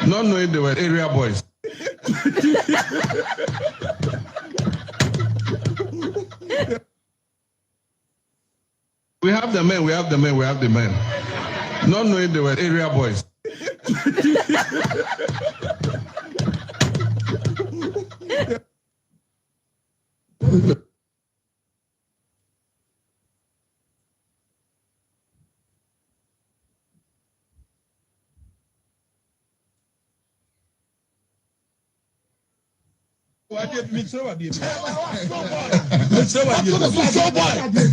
Not knowing they were area boys. We have the men, we have the men, we have the men. Not knowing they were area boys.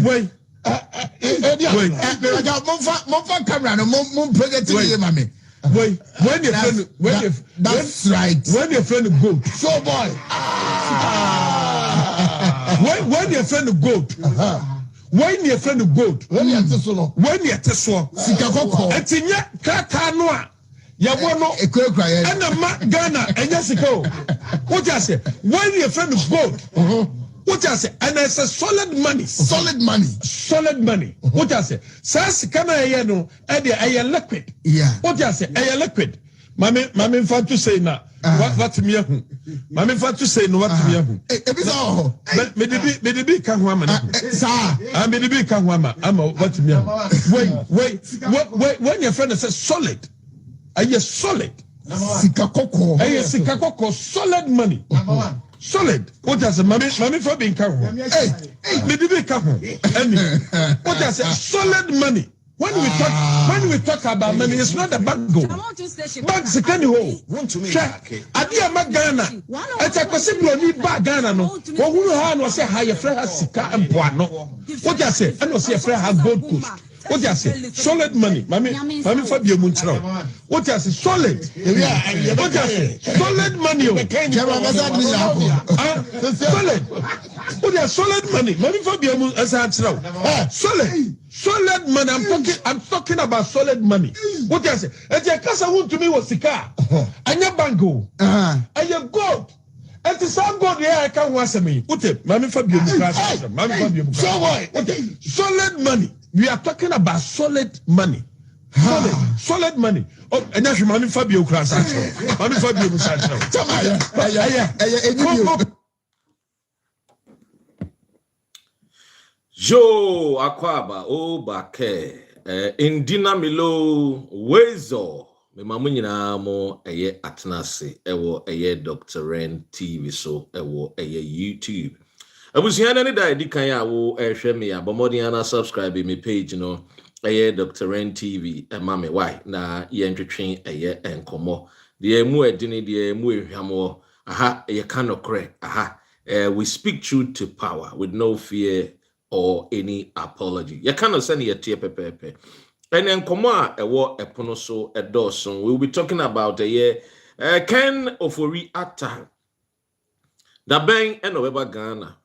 Wait. Monfa camera no mon project mami. Wait, that's right. When your friend goat. So boy. When your friend goat. When your friend goat. When you tesolo. When you tesolo. Sikakoko. Etinya kaka noa. Yabono ekwe and the Ghana and Jessica. What I say? When your friend goat. What I say? And it's a solid money. Solid money. Solid money. What I say? Says can I no? I liquid. Yeah. What I say? I liquid. Mami fat to say na. What me ahu? Mami fat to say no what me ahu? Ebiso. Me de bi kan ho ama. Sir. Me de bi kan ho ama. Ama what me ahu? Wait. When your friend says solid. Are you solid? Sikakoko. Are you sikakoko? Solid money. Number one. Solid. What I say? Mami for being kan ho. Hey, me de bi kan ho. What I say? Solid money. When we talk about money, it's not a bank goal. Banks can hold. Adia Magana. It's a possible need back Ghana. No, what we have say higher friend has Sika and Puano. What I say? I don't see a friend has Gold Coast. What I say? Solid money. Mami Fabio Munchro. What I say? Solid. What I say? Solid money. Solid. What I solid money. Mami Fabio Munchro. Solid. Solid money. I'm talking about solid money. What I say? And your casa want to me was Sika. And your bango. And your gold. And the same God here I can't answer me. What it? Mami Fabio Mami Fabio. So what? Solid money. We are talking about solid money. Solid money. Oh, and that's Mami Fabio class. Mami Fabio Jo akwaba o bake indina milo wezo me mamu nyina mo eye atenase ewo eye Dr. Ren TV so ewo eye YouTube abusuana ne da edikan ya wo ehwe me abomodi ana subscribe me page no eye Dr. Ren TV mame why na ye ntwetwen eye enkomo de emu edini de emu ehwamo aha eye kanokre aha we speak truth to power with no fear or any apology. You cannot send your tear pepe. And then come on, a war a ponoso a doson. We'll be talking about a year. Ken Ofori-Atta. The bang and over Ghana.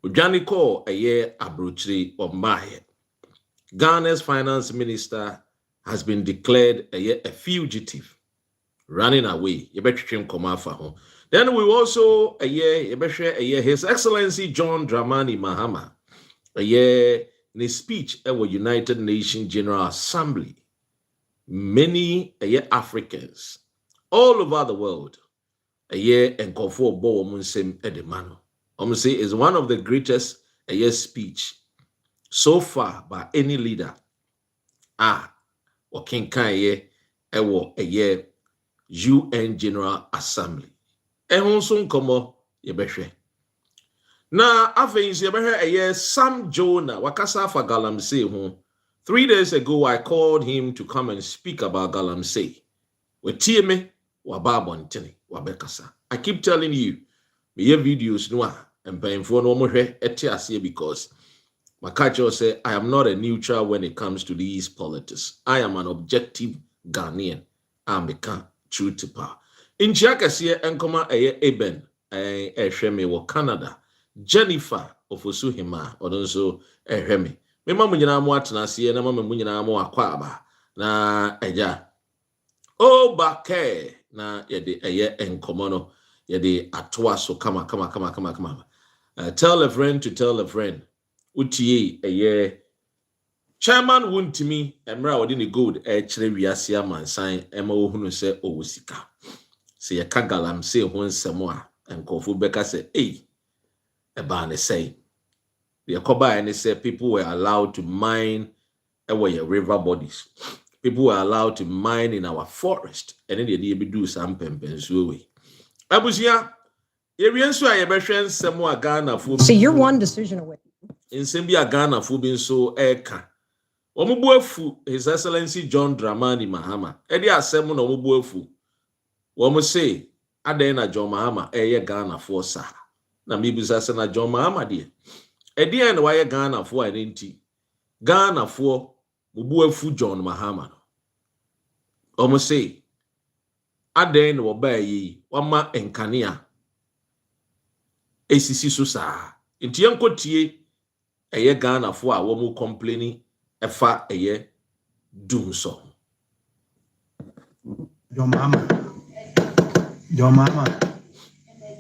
Ujani call a year abrochri or Mahe. Ghana's finance minister has been declared a year a fugitive, running away. You better him come out for home. Then we also a year His Excellency John Dramani Mahama a year in his speech at the United Nations General Assembly. Many a year Africans all over the world a year and Kofo Bo Munsem Edemano. Say is one of the greatest a year speech so far by any leader. Or King Kanye a year UN General Assembly. Ehonson komo yebehwe na afensi yebehwe eye Sam Jonah wakasa for Galamsey ho 3 days ago I called him to come and speak about Galamsey we tie me wa babontene wa bekasa. I keep telling you me videos no and painful no mo hwe etiase because Makacho say I am not a neutral when it comes to these politics. I am an objective Ghanaian. I'm become true to power. In Chiakasiye enkoma eye Eben ehweme wo Canada. Jennifer Ofosuhima odonso ehweme. Me mamu nyina mo atenase na mamu nyina mo akwaba na eja. O bake na yede eye enkomo no yede atoa so kama. Tell a friend to tell a friend. Utie eye chairman won't me emra wodi ni gold chere wiase amansan ema wo hunu se owo sika se ye ka Galamsey ho nsemo a enkofo beka se eba ne say the Koba and say people were allowed to mine our river bodies. People were allowed to mine in our forest. And then they do some pempensuwe. Abusia, Ariansu Ayabashan Samoa Ghana food. So you're one decision away. In Simbia Ghana food being so eka. Omubuefu, His Excellency John Dramani Mahama. Edi Asemon Omubuefu. Womu say, Adena John Mahama, Ghana for sa. Na mibuza na John Mahama dear. Edian why Ghana for identity. Ghana for Mubuefu John Mahama. Almost say, Aden obey wama enkania. ACC Susa. Intianko tie a Ghana for a woman complaining efa a Dumsor. John Mahama.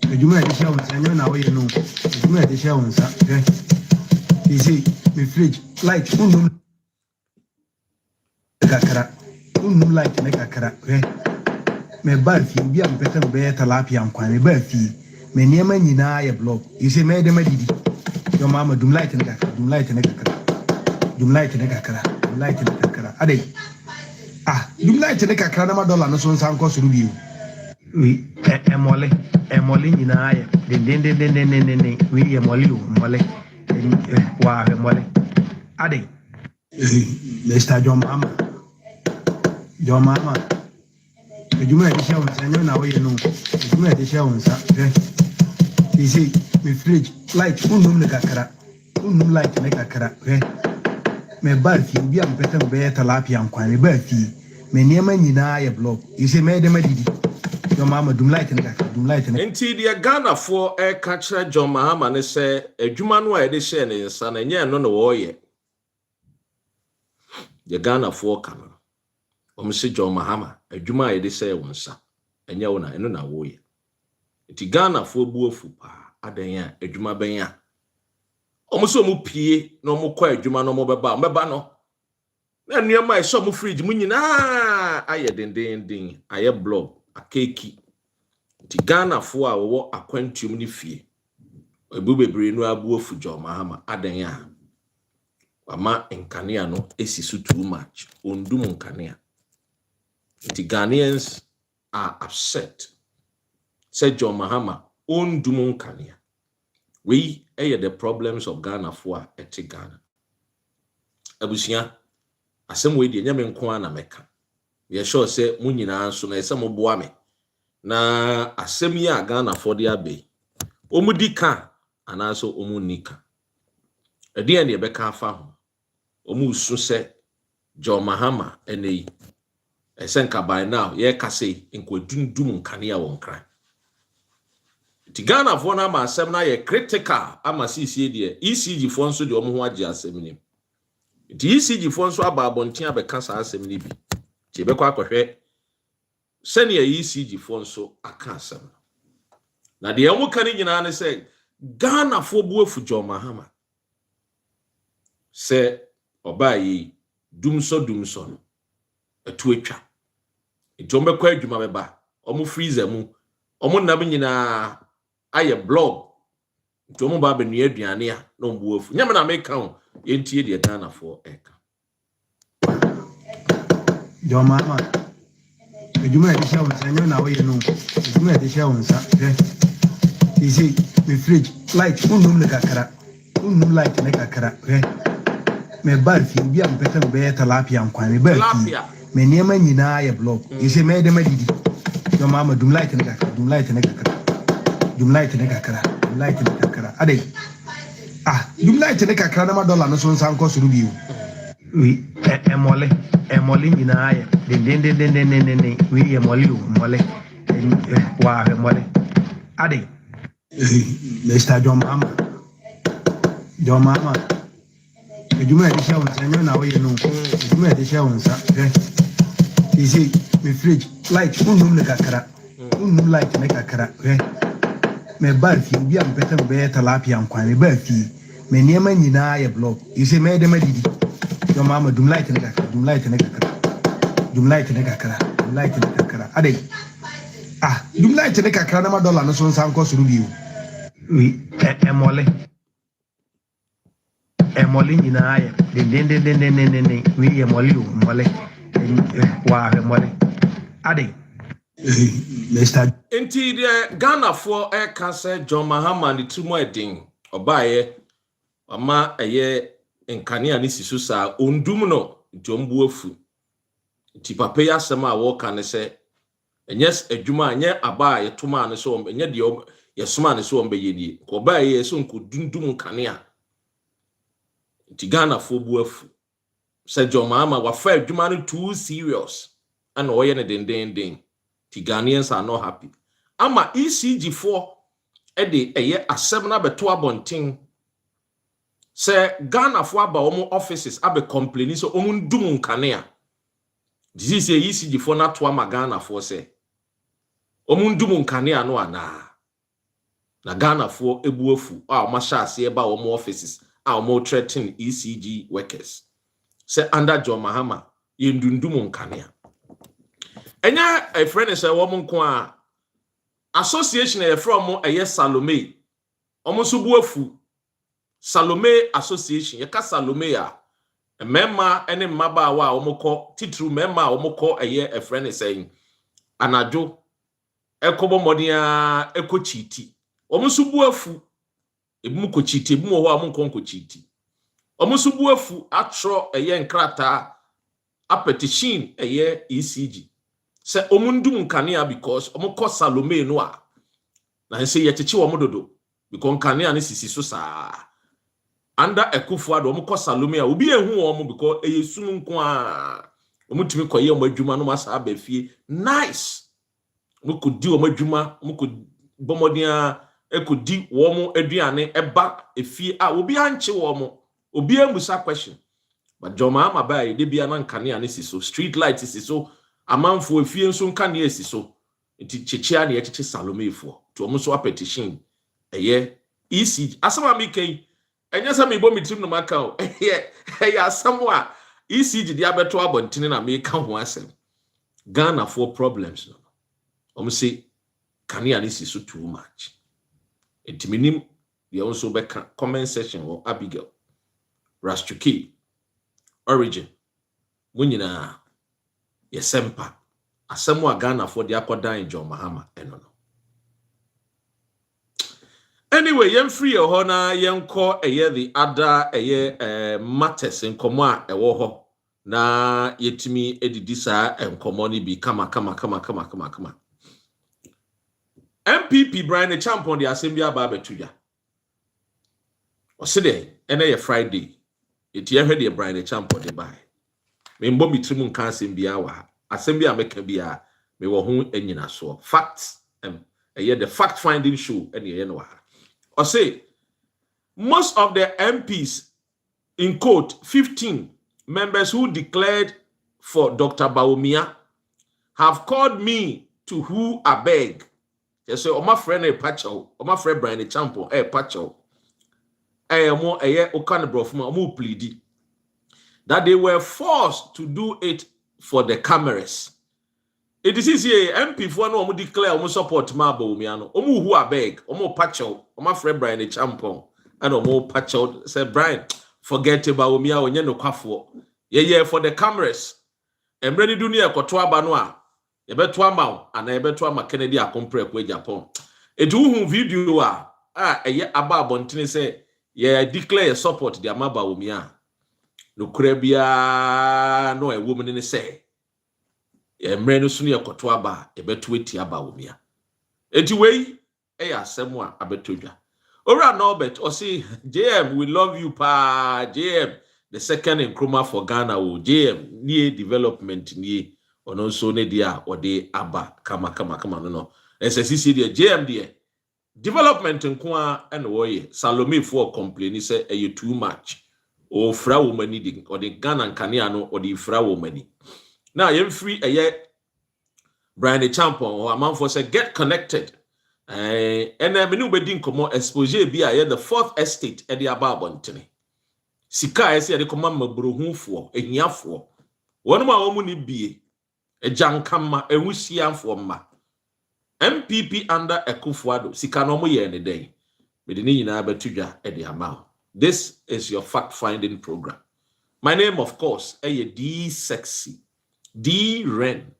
You may be showing, and you know, you may be showing, sir. You see, me fridge, like, like, make a crack, me birth, you be a better tilapia and quite a birth, me near me in a block. You say, made them a didi. Your mamma do light and a crack, do light and a crack, do light and a crack, do light and a crack. Ade, do light and a crack, $1 no son sound cost review. We, Emole in a eye, then, we Emole, Mole. Ade, Mr. John Mama, you may be showing, and you know, you may be showing, sir. You see, me fridge, like, like to make a crack, me birth, you be a better tilapia and quite a birthday. Me near me in a block. You say, made them a didi. Your mama do light and Inti the Ghana for a catcher John Mahama ne say a Juman way they share in son and yeah no warrior. The Ghana for camera. Mr. John Mahama, a Juma they say one sa and yawana and no warrior. Iti Ghana for buofupa adanya a Juma benya. Almost so mupie no more quiet Juma no more bebano. Then near my summer fridge munina aye ding aye blob. A keki. Ti Ghana for a war a quantum ni fee. A bube brino abu for John Mahama adanya. Ama enkania no esisu too much. Undum kania. The Ghanaians are upset. Said John Mahama, undum kania. We are the problems of Ghana for eti Ghana. Abusia, asem we di nyame nko ana meka. We sure say munyina so na ese moboa me na asem ya Ghana for dia be omudika anaso omunika ede ne beka afa ho omusu se John Mahama enei esenka by now ye kase enkodundum nkane ya wonkran ti Ghana for na ma asem na ye critical ama CC de ECG for nso de omo ho age asem ni ti ECG for nso aba abonten abeka sa asem ni bi Chibekwa kwahwe sene ECG fonso akasam na de emu kan nyina ne se Ghana fo buafu John Mahama se obayi Dumsor no atu etwa itombe kwa adwuma beba omo freezer mu omo nam nyina aye blog ntomo ba benu aduane a na ombuafu nyame na meka ho yentie de Ghana fo eka John Mahama, you may be showing, and you know, you may be showing, sir. You see, me fridge, like, like a crack, like to make a crack, me birth, you be a better tilapia and quite a birthday. Me near me in a block. You say, made them a didi. Your mama do light and a crack, do light and a crack, do light and a crack, do light and a crack. Ade, do light and a crack, $1 no son sound cost review. We, Emole in a eye, then, we Emole, Ade, Mr. John Mahama, you may be showing, and you know, you may be showing, sir. You see, me fridge, like, like a crack, like to make a crack, me birth, you be a better tilapia and quite a birthday. Me near me in a block. You say, made them a didi. Your mama dum light in the kakra, dum light in the kakra, dum light in the kakra, dum light in the kakra. Ade. Ah, dum light in the kakra na $1 no so nsan ko suru biu. We emole nyina aye. Den we emole o mole. Wa emole. Ade. Mr. Enti de Ghana for cancer John Mahama ni tumo edin obaye ama eye nkane ani siso sa ondum no jombu afu ti papa ya sema wo kan se enyes adwuma anye aba ye toma ne so enye de ye soma ne so mbe yedie ko obaye so nko dundum nkane a ti Ghana for bu afu se John Mahama wa fa adwuma no too serious and oye ne den the Ghanaians are not happy. Ama ECG4 ede eye asem na beto abonten se Ghana for aba omo offices abe complaining so omo ndum nkane a this is ECG4 na to ama Ghana for se omo ndum nkane a no ana na Ghana for ebuafu a omo sha ase eba omo offices a omo threaten ECG workers se under John Mahama ye ndundum nkane a enya a friend is a woman kwa association e from a Salome omo so buafu Salome association ye ka Salome a memma ene mmaba wa omoko titru memma omoko a friend is saying anajo ekobo modia ekochiti omo so buafu ebimu kochiti ebimu ho amonko kochiti omo so buafu atro nkrata a petition ECG se omundum nkane because omukọ Salome no a na se ye cheche omododo because nkane a ne sisi so saa under Akufo-Addo omukọ Salome a obi ehu omo because eyesum nko a omutumi koye omadwuma no masa abafie nice mukodi omadwuma mukobomodin ekodi womo aduane eba efie a obi anche womo obi ambusa question but John Mahama bai de bia na nkane a ne sisi so street light sisi so amanfo efie nso nka ne esi so nti chechia ne yecheche Salome fo to omo so petition ECG asama mi kai enya sa mi bo mitim no maka o asamo a ECG dia beto abontene na me ka ho asem Ghana for problems no omo say kania ne si so too much nti minim ye also be comment section or Abigail Rastuki origin munyina yesempa asemu a Ghana for the akodan John Mahama eno no anyway yem free ho na yenko the other matters nkomo a ewo ho na yetimi edidi saa nkomo ni bi kama MPP Brian Champon the assembly aba betuja osede ene ye Friday eti ehwe de Brian Champon de bai me mbo mitrimu nka asembia wa asembia meka bia me wo ho anyina so facts the fact finding show ene no wa or say most of the MPs in quote 15 members who declared for Dr. Bawumia have called me to who I beg. They say, "Oh my friend, Pacho, oh my friend Brian Champo, Pacho, mo okan brofuma mo pleadi that they were forced to do it for the cameras." It is here MP for no mo declare mo support ma Bawumia no. Omo who I beg, omo Pacho, oh my friend Brian Champo, and omo Pacho say Brian, forget about Bawumia onye no kwafo. Yeah for the cameras. Emre du ni ekoto aba no a yebeto ama ana yebeto ama Kennedy akompre kwa Japan. Etu hu video a aba abontene say ye declare support the ama Bawumia. No kura bia no woman ni say emre no so ni ekoto aba yebeto eti Bawumia. Eti wei asem a abetodwa. Ora Norbert o say JM we love you pa JM the second in Nkrumah for Ghana o JM near development near or no so ne dia or de aba kama no SSC the JM there development nko and woye Salome for complain say too much o fra woman needing or the Ghana Nkania no or the fra woman now you free Brian Champon or a man for say get connected and then menu bedin komo exposure be the fourth estate at the Ababonte. sika ese de koma mabrohufo ehiafo wonu ma wo mu ni bie ejankama ehusiamfo ma MPP under Akufo-Addo sika no mo ye ne den me de ni nyina betudwa e de ama. This is your fact finding program. My name, of course, D Sexy, D Ren,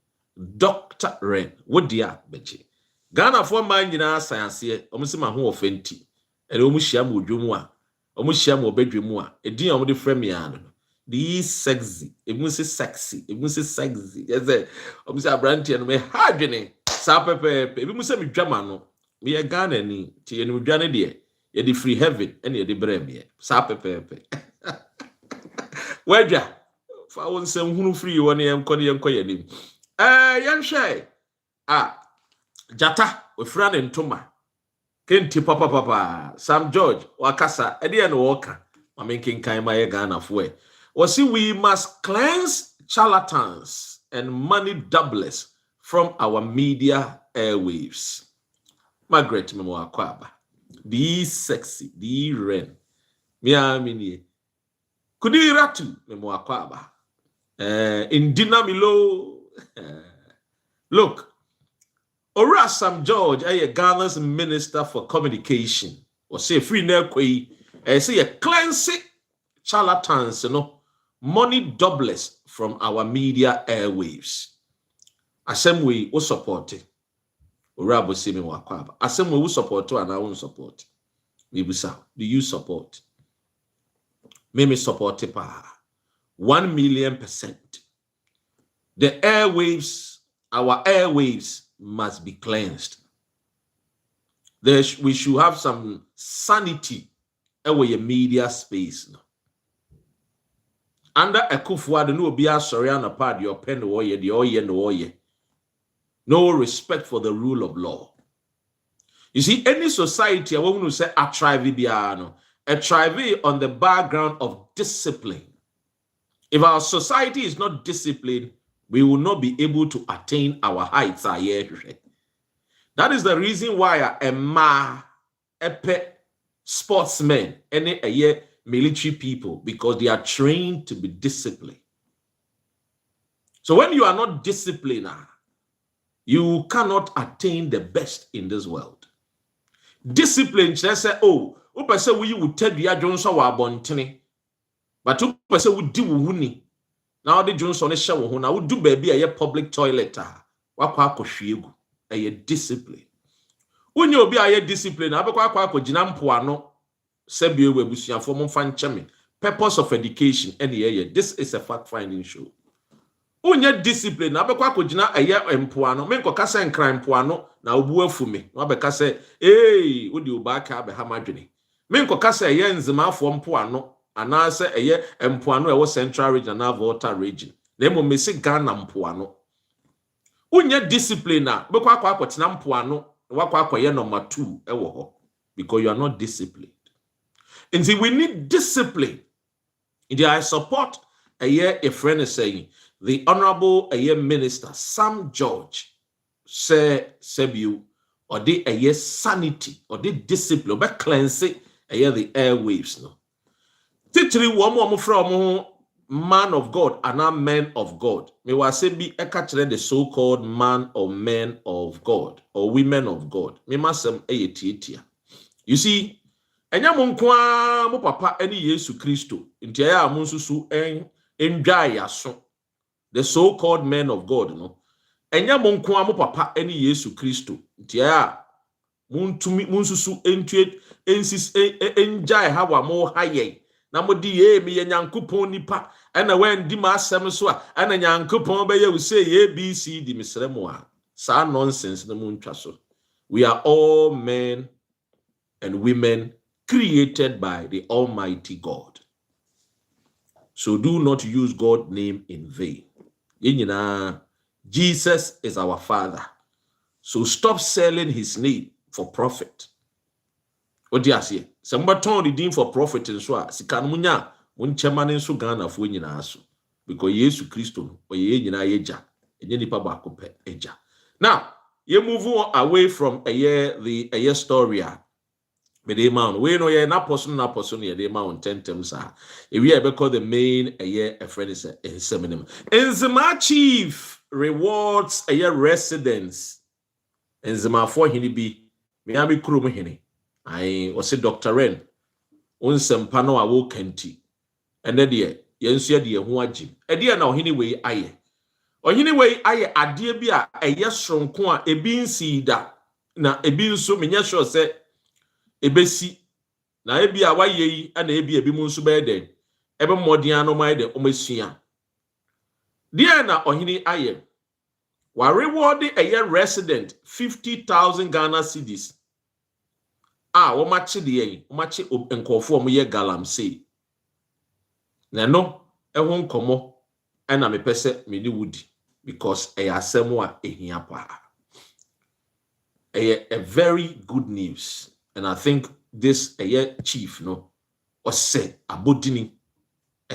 Dr. Ren. What dia beche? Ghana for man nyina science here. Omusi ma ho ofenti. E de omuhia mo dwomu a, omuhia mo bedwemu a, edin omo de frame ya no. D Sexy, emusi sexy, emusi sexy. Yes, omusi abranti no me hadwene. Sa pepe, ebi mu se me dwama no. Me ye Ghana ni, ti ye ni dwane de. Ye di free heaven, and ye di breme. Sa pepe. Wedja, fa won sem hunu free one yem koye nim. Yanhwe. Jata, we fran ntoma. Kenti papa. Sam George, wakasa, edi en woka. Mamenkin kaima ye Ghana fwe. Wasi we must cleanse charlatans and money doublers from our media airwaves. Margaret Memo Akwaba. The Sexy, the Ren. Miamini. Kudi Ratu Memo Akwaba. In Dinamilo. Look, Ora Sam George, Ghana's Minister for Communication, or say free nekwe, say a cleansing charlatans, money doublers from our media airwaves. Asem we will support it. Urabo Simi Wakwaba. Asem we will support to and I won't support. We will say, do you support? Mimi support it. 1,000,000%. The airwaves, our airwaves must be cleansed. We should have some sanity over your media space. Under Akufo-Addo, no be a sorry on a part your pen the oye. No respect for the rule of law. You see, any society, I want to say a thrive on the background of discipline. If our society is not disciplined, we will not be able to attain our heights. That is the reason why sportsmen, military people, because they are trained to be disciplined. So when you are not disciplined, you cannot attain the best in this world. Discipline, they say, oh, upese we would tell you Johnson wa bontene, but upese we do wuni. Now the Johnson show who now do baby a public toilet. Wakwa koshegu a discipline. When you be a discipline, abekwa ko jinampoano sebi we busia for mon fan chemi. Purpose of education any this is a fact finding show. Unye discipline abekwa kogina eye empoano menko kasa nkran empoano na obu afume na abeka se odi obaka abe ha madwene menko kasa eye nzima afo mpoano ana se eye empoano ewo Central Region na Volta Region na emo mesi Ghana mpoano. Unye discipline na bekwa akotena mpoano wakwa akoye number 2 ewo ho because you are not disciplined. And see, we need discipline. And I support a friend is saying the Honorable Minister Sam George Sebiu or the sanity or the discipline but cleansing the airwaves no. Titri one from man of God and a man of God. Me was say be the so-called man or men of God or women of God. Me must you see, enya mo nkoa mo papa eni Yesu Kristo nti ya mo nsusu endwa yaso. The so-called men of God, no. Enya mo nkoa mo papa eni Yesu Kristo. Nti ya munsusu entue ensis enjai hawa mo haye. Na mo di ye mi ye nyankopon nipa. Ena wen di ma asem so a ena nyankopon be ye we say ABC di misremo a. Sa nonsense na mo ntwa so. We are all men and women created by the Almighty God. So do not use God's name in vain. Jesus is our Father. So stop selling his name for profit. What do you say? Somebody turn the name for profit and so sikanamunya mun chemane so Ghana fo nyina aso because Jesus Christo oye nyina yeja enye nipa ba kope eja. Now, you move away from the story. Me de mount. We know ye na person ye de mount 10 times. If we ever call the main a year a friend is a seminar. Enzima chief rewards a year residents. Enzima for hini bi. Me abi krum hini. I was a Dr. Ren. Unsempano awo kenti. And then ye yensu ye ho agim. Ede na ohini we aye. Ohini we aye ade bi a eye sonko a ebi nsi da. Na ebi nso menya sure say ebesi na ebi a waye yi na ebi mu nso be den ebe mmodin anomai de omasua dia na ohini aye wa reward a year resident 50,000 Ghana cedis wo machi de yen wo machi enkofo mo ye Galamsey na no ho nkomo na me pese me ni wudi because e asem a ehia pa a very good news. And I think this chief no was say abodini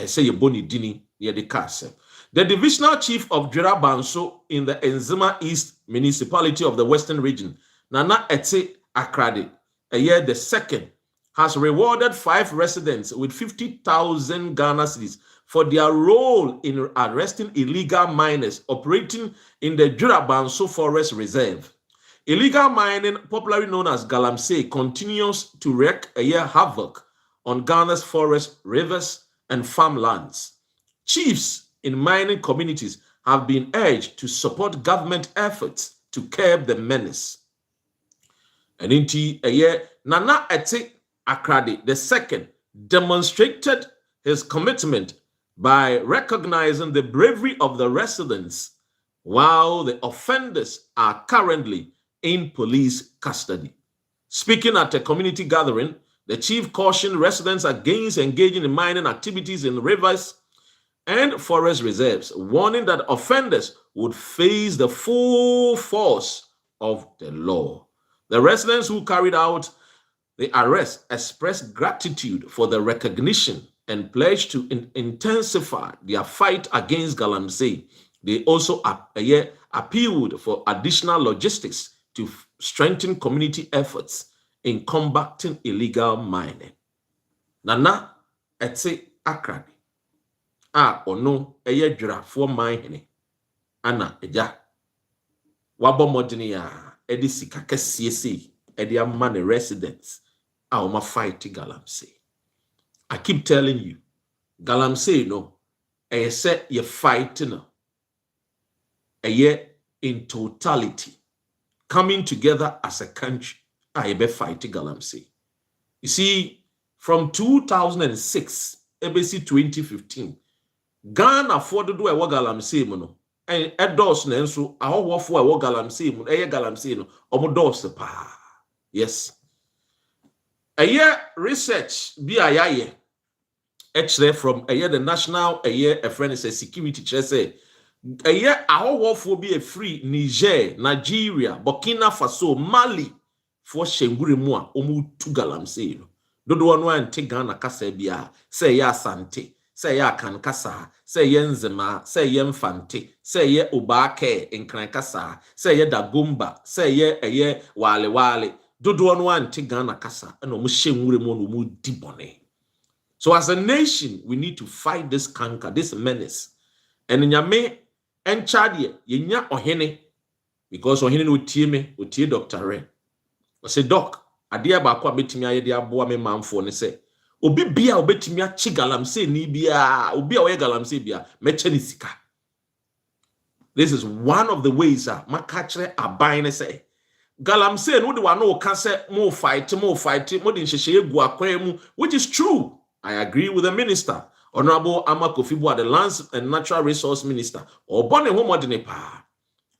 say ye boni dini near the castle. The divisional chief of Banso in the Enzima East municipality of the Western region, Nana Etse Akrade, the second, has rewarded 5 residents with 50,000 Ghana cedis for their role in arresting illegal miners operating in the Banso Forest Reserve. Illegal mining, popularly known as Galamsey, continues to wreak havoc on Ghana's forests, rivers, and farmlands. Chiefs in mining communities have been urged to support government efforts to curb the menace. And indeed, Nana Etse Akrade II demonstrated his commitment by recognizing the bravery of the residents while the offenders are currently in police custody. Speaking at a community gathering, the chief cautioned residents against engaging in mining activities in rivers and forest reserves, warning that offenders would face the full force of the law. The residents who carried out the arrest expressed gratitude for the recognition and pledged to intensify their fight against Galamsey. They also appealed for additional logistics to strengthen community efforts in combating illegal mining. Nana Etse Akrade ono dwra for mining ana eja wabo modini ya edi sika kesiesi edi amma the residents ma fight Galamsey. I keep telling you, Galamsey no say you fight no in totality, coming together as a country, I be fighting Galamsey. You see, from 2006, ABC 2015, Ghana afforded to a Galamsey mono, and Edos Nensu, a whole for a Galamsey mono, a Galamsey no, Omodos pa. Yes. A year research, BIA, actually from a year the national, a friend is a security chair. A year our for be a free Niger, Nigeria, Burkina Faso, Mali for Shenguri Mua, Omu to Galamsey. Dodo one take Ghana Kasa Bia, say ya Sante, say ya Kankasa, say yen Zema, say yen Fante, say ye Obake in Krankasa, say ye Dagumba, say ye a ye Wale Wale. Dodo one take Ghana Kasa, and Omu Shenguri Mu Dibone. So as a nation, we need to fight this canker, this menace. And in Yame, and Chadie, yenya ohene, because ohene no tie me, o tie Dr. Ren. I say, Doc, adia ba kwa betimi aye de aboa me manfo ne se. Obi bia obetimi achi Galamsey ni bia, obi a oye Galamsey bia, meche ni sika. This is one of the ways makachre aban ne se. Galamsey no de wa no ka se mo fight, mo de nhehye egu akwan mu, which is true. I agree with the minister. Honorable Amakofibu, the Lands and Natural Resource Minister, or Bonnie Homodine Pa.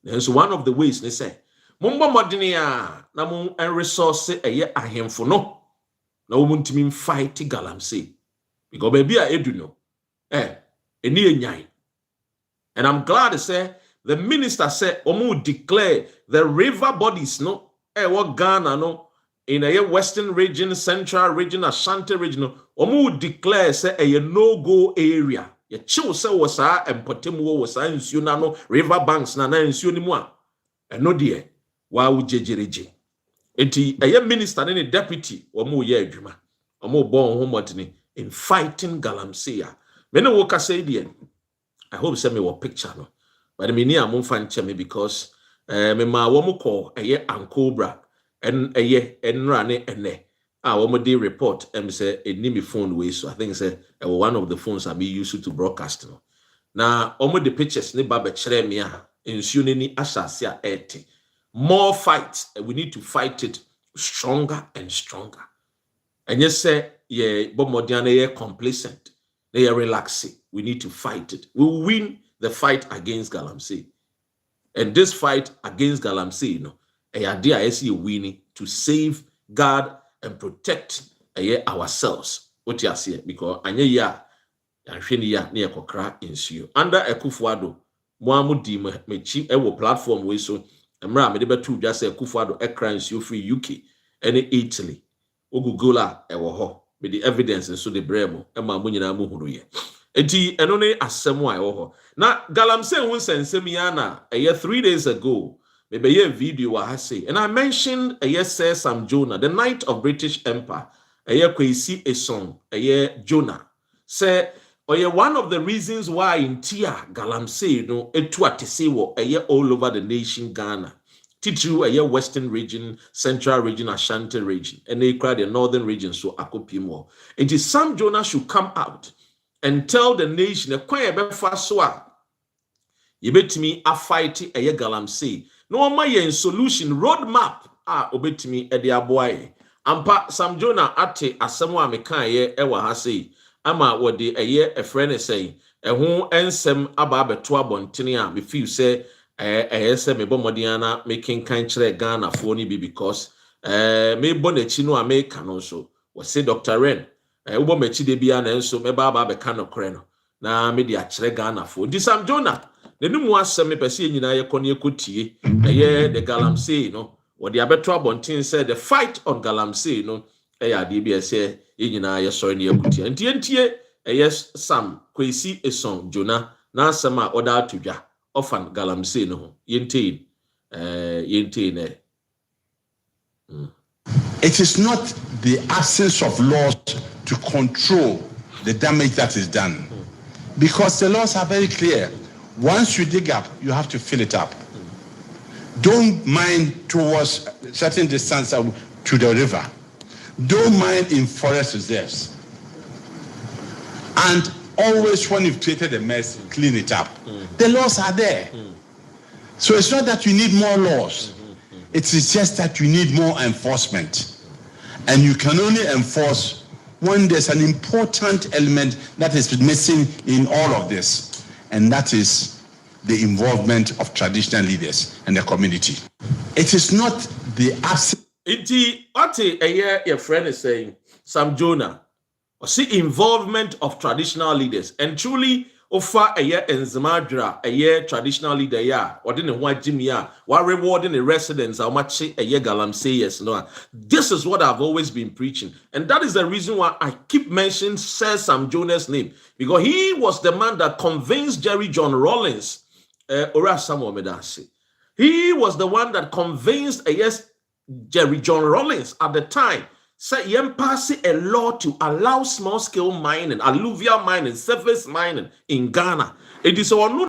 There's one of the ways they say, Mumba Modinia, Namun and resource a year a him for no. No one to mean fight Galamsey. Because baby, I do know. A near nyai. And I'm glad to say the minister said, Omu declare the river bodies, no, what Ghana, no. In a Western region, Central region, Ashanti region, Omu declare say a no-go area. Ye chill say was and Potemo was no river banks na insu ni mwa. And no dear, why would jejereje? Enti a minister and a deputy or more ye adwuma. Or more born homotini in fighting Galamsey. Many workers say the I hope send me what picture no. But me near mon fan me because me ma womo call a ye ancobra and a ye and rane and ne. Womo day report and say a nimi phone way. So I think say one of the phones I be used to broadcast no. Now omo the pictures ne baba chere me in sunini ashasia eti. More fights, and we need to fight it stronger and stronger. And yes, say ye bomodiana ye complacent, they are relaxing. We need to fight it. We will win the fight against Galamsey. And this fight against Galamsey, you know, a idea I see winning to save God and protect ourselves. What you see, because anya ya ya near kokra ensue. Under Ekufuado, Moamudi mechi ewo platform we so Emra me debe tu just say Ekufuado ekra ensue free UK and Italy. Ogugola ewo ho. With the evidence and so the bremo ema mo nyina mo huru ye. Enti eno ne asem a ewo ho. Na Galamsey won sensem ya na 3 days ago. Maybe a video I say, and I mentioned a year says Sam Jonah, the night of British Empire. A year kwesi a song, a year Jonah. Say, one of the reasons why in Tia Galamsey, etua tesewo a year all over the nation Ghana. Titu a year Western region, Central region, Ashanti region, and they cried the Northern region, so Akopimo. It is Sam Jonah should come out and tell the nation a kwaya befaswa. You bet me a fight a year Galamsey. No my solution roadmap obetimi e de aboaye ampa Sam Jonah ate asemo a meka ye ewa ha sei ama wode eye e friend say e ho ensem aba abeto abontene a me feel say se me bomodiana making kan kire Ghana fo ni bi because me bonachi no America no so we say Dr. Ren wo machi de bia na enso me ba be ka no kore no na me de a kire Ghana fo di Sam Jonah the new one semi pesi nyina ye kone ekotie eye the Galamsey no what the abeto abontin said the fight on Galamsey no ade bi ese nyina ye sori ne ekutie entie eye Sam kwesi eson Jonah na asema oda atudwa ofan Galamsey no yente ne It is not the absence of laws to control the damage that is done, because the laws are very clear. Once you dig up, you have to fill it up. Don't mine towards a certain distance to the river. Don't mine in forest reserves. And always when you've created a mess, clean it up. The laws are there. So it's not that you need more laws. It is just that you need more enforcement. And you can only enforce when there's an important element that is missing in all of this. And that is the involvement of traditional leaders and the community. It is not the absence. What your friend is saying, Sam Jonah, see involvement of traditional leaders, and truly offer a year in Zamadra, a year traditional leader, or didn't want Jimmy, while rewarding the residents, how much a year Galamsey, yes, no. This is what I've always been preaching, and that is the reason why I keep mentioning Sir Sam Jonah's name, because he was the man that convinced Jerry John Rawlings, he was the one that convinced Jerry John Rawlings at the time. Say pass a law to allow small-scale mining, alluvial mining, surface mining in Ghana. It is no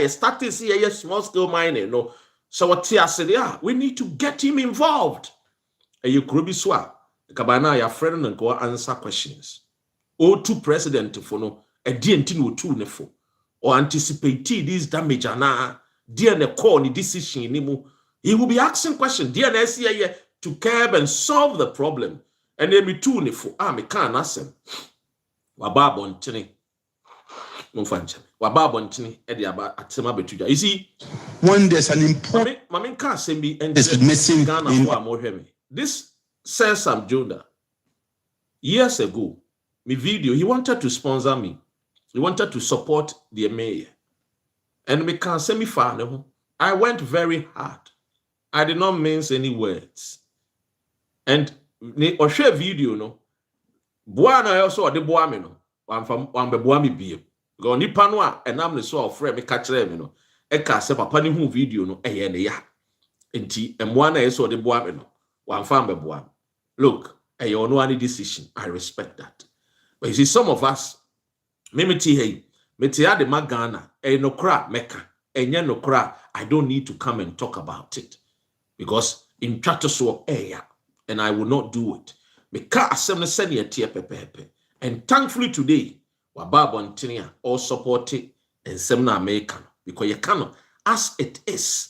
started see small-scale mining. No, so what I said, we need to get him involved. And you could be swap. Kabana, your friend, and go answer questions. Or to president for no a DNT two nefo or anticipate this damage and dear ne call ni decision nimu. He will be asking questions. Dear NSC to curb and solve the problem. And then me too nefo. Me can't ask him. Wababon tini. Wababon tini. Edi aba atema betuja. You see, when there's an important Mami can't say me and is missing Ghana for more heavy. This says Sam Jonah. Years ago, me video, he wanted to sponsor me. He wanted to support the mayor. And me can't say me far. I went very hard. I did not mince any words. And or share video no. Buana also the boami no. One be boami be. Go ni panwa and I'm the so of friend me catch them no. Eka se papa ni hu video no eye ne ya. Enti emwana yeso de boa me no. Wan fam be boa. Look, you no any decision. I respect that. But you see, some of us, mimiti hey, metia de magana, no cra meka, no cra. I don't need to come and talk about it because in so and I will not do it. Meka asem send ye tie pepepe. And thankfully today, wababa ntinia all support it and semna American because you cannot as it is.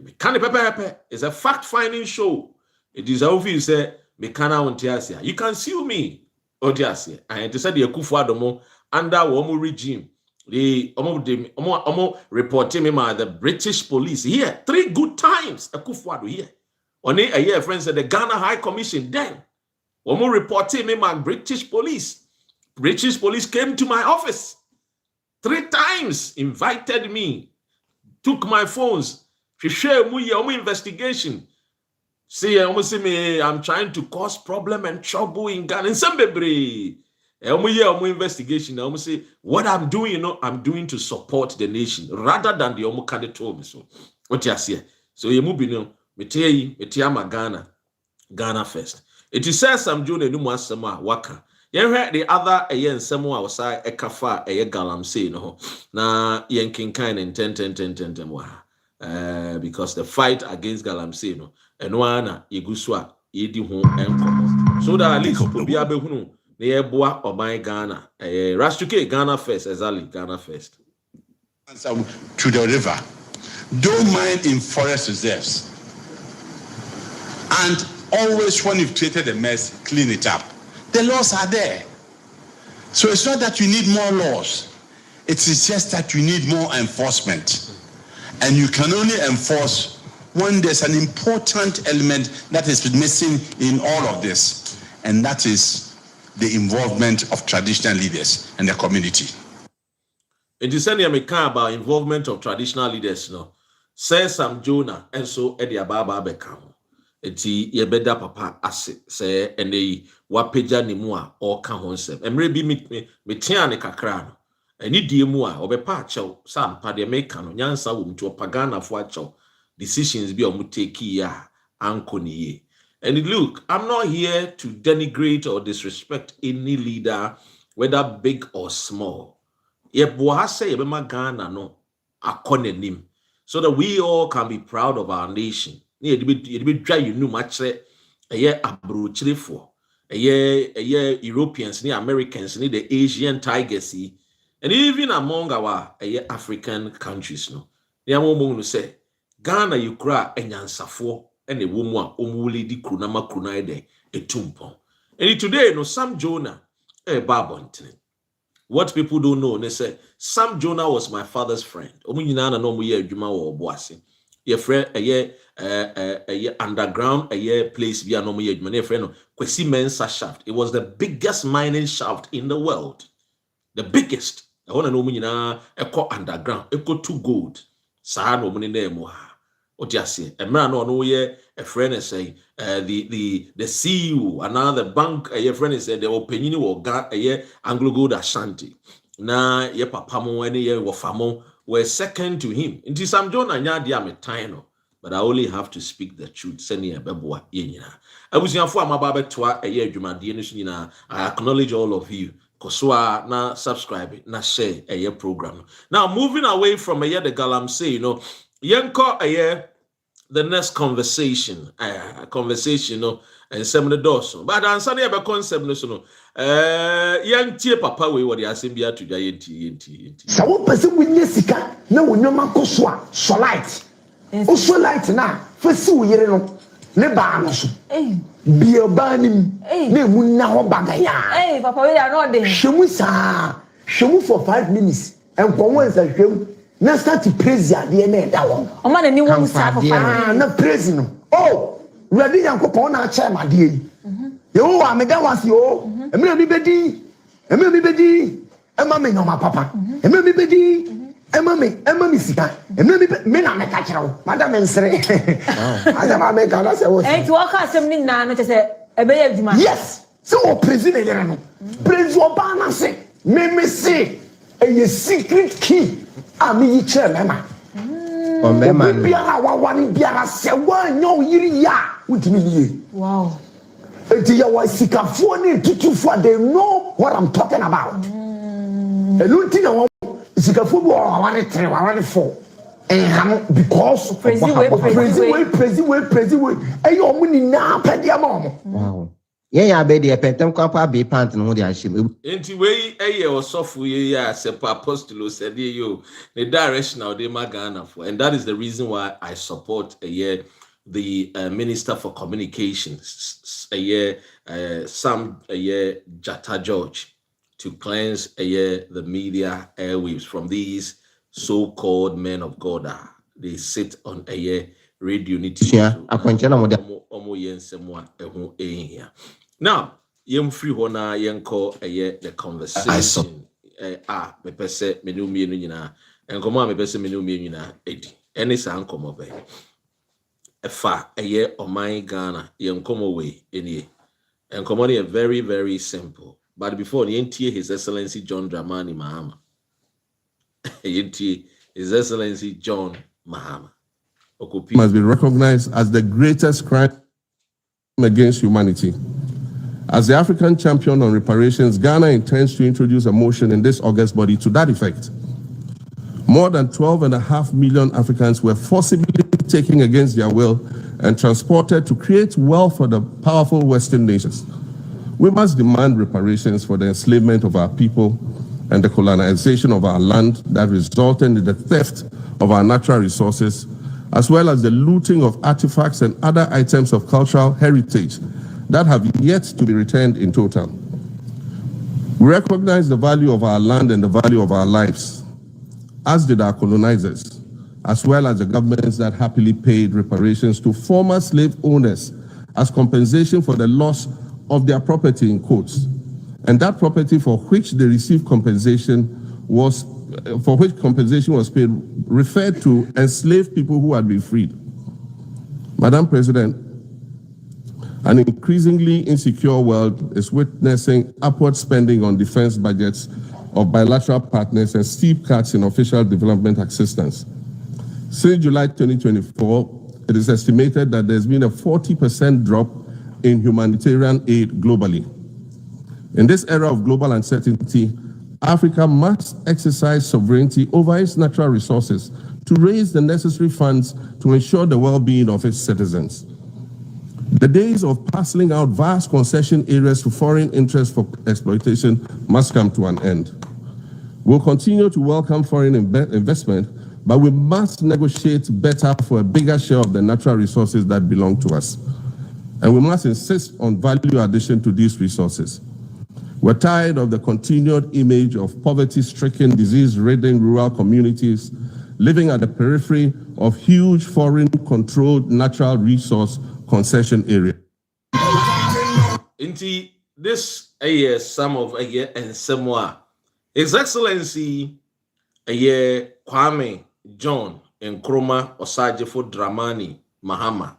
It's a fact-finding show. It is obvious say mekana ontiasia. You can sue me. Ontiasia. And to say the Akufo-Addo under Womo regime. The Omo reporting me the British police here 3 good times. Akufo-Addo here. Only a year friends said the Ghana High Commission then. Omo reporting me my British police. British police came to my office 3 times, invited me, took my phones. Investigation. See, I'm trying to cause problem and trouble in Ghana. In some investigation. I say what I'm doing, I'm doing to support the nation rather than the Omukade told me so. What you say? So you move Ghana first. It is says some Jonah no more waka. You heard the other again someone outside a kafa a Galamsey no na yanking kind and 10 because the fight against Galamsey no and one iguswa yedi ho enko so that at least obi abehunu na yeboa oban Ghana rastuke Ghana first exactly Ghana first to the river. Don't mind in forest reserves, and always when you've created a mess, clean it up. The laws are there. So it's not that you need more laws. It is just that you need more enforcement. And you can only enforce when there's an important element that is missing in all of this. And that is the involvement of traditional leaders and the community. It is saying about involvement of traditional leaders. No, says some Jonah and so Eddie Ababa become. Eti ye beda papa ase say ene wapeja ne mu a o ka ho nsem emre bi me tia ne kakra no eni die mu a obepa achew sampa de meka no nyansa wo mtu opagana fo achew decisions bi o mu take ya anko ne ye. And look, I'm not here to denigrate or disrespect any leader whether big or small. Ye boha say ye be magana no akonenim so that we all can be proud of our nation. Europeans, Americans, the Asian tigers, and even among our African countries. No, they say Ghana, you cry and yansafo and a woman omuli di kunama kunaide a tumpon. And today, no, Sam Jonah, Babontin. What people don't know, they say Sam Jonah was my father's friend. Omunyana no mu ye adwuma wo boase. Your friend a underground place via no more money friend Kwesi Mensah shaft. It was the biggest mining shaft in the world. The biggest. I want to know na echo underground. Echo to gold. Sa no money name what you say. A man no ye a friend is say the CEO another bank a friend is the opinion or got a Anglo Gold Ashanti. Na ye papa mo any ye wo famo were second to him. Inti Sam Jonah nyadia me tino, but I only have to speak the truth. Seni beboa yenyina. Abusianfo amaba betwa eye adwumade no nyina. I acknowledge all of you. Koswa na subscribe na share eye program. Now moving away from the Galamsey, yenko the next conversation, and some the doors. But answer the other concept, young tea papa we what the assembly to the so what person witness sika na wonyo makoswa so light o so light na fasi wo yere no ne ba no so bi obanim na mu na ho bagaya papa we are not there hwemu for 5 minutes and kwa wonsa hwemu na start to praise ya de na da won o ma na ni won sa papa na praise no oh ready yankopon na acha ma de yi yo wa me da wasi o emre mi bedi ema me no ma papa emre mi bedi ema mi sika emre mi na me ka kire madam ensere madam me ka na se wo to waka asem ni na no se ebe ye adwuma yes so o president there no president ba na se me say a secret key ami yi kire me ma biara wawari biara se wanyo yiri ya utimi ye. Wow. Enti ya wa sikafo ni tutufu they know what I'm talking about. Elunti na sikafo bo wawari 3 wawari 4. Because praise way. Ayo omuni na pedi ama. Wow. Yeah, baby, a petem kwapa be pant no de ashim. Enti we eye osofu ye ya sepa apostolo said you the direction of the Ghana for, and that is the reason why I support the Minister for Communications Sam Jatta George to cleanse the media airwaves from these so-called men of God. They sit on radio unity. Yeah, now, yem free hona yenko the conversation. Me pese menu mienu nyina. Enkomo me pese menu mienu nyina edi. Eni sa ankomo be. Efa oman Ghana yenkomo we eni. Enkomo dey very very simple. But before yentie His Excellency John Dramani Mahama. Yentie His Excellency John Mahama. Must be recognized as the greatest crime against humanity. As the African champion on reparations, Ghana intends to introduce a motion in this August body to that effect. More than 12.5 million Africans were forcibly taken against their will and transported to create wealth for the powerful Western nations. We must demand reparations for the enslavement of our people and the colonization of our land that resulted in the theft of our natural resources, as well as the looting of artifacts and other items of cultural heritage that have yet to be returned in total. We recognize the value of our land and the value of our lives, as did our colonizers, as well as the governments that happily paid reparations to former slave owners as compensation for the loss of their property in quotes. And that property for which they received compensation was paid referred to enslaved people who had been freed. Madam President, an increasingly insecure world is witnessing upward spending on defense budgets of bilateral partners and steep cuts in official development assistance. Since July 2024, it is estimated that there's been a 40% drop in humanitarian aid globally. In this era of global uncertainty, Africa must exercise sovereignty over its natural resources to raise the necessary funds to ensure the well-being of its citizens. The days of parceling out vast concession areas to foreign interests for exploitation must come to an end. We'll continue to welcome foreign investment, but we must negotiate better for a bigger share of the natural resources that belong to us. And we must insist on value addition to these resources. We're tired of the continued image of poverty-stricken, disease-ridden rural communities living at the periphery of huge foreign-controlled natural resource concession area. Indeed, this some of and some more. His Excellency Kwame John Nkrumah Osajefo Dramani Mahama,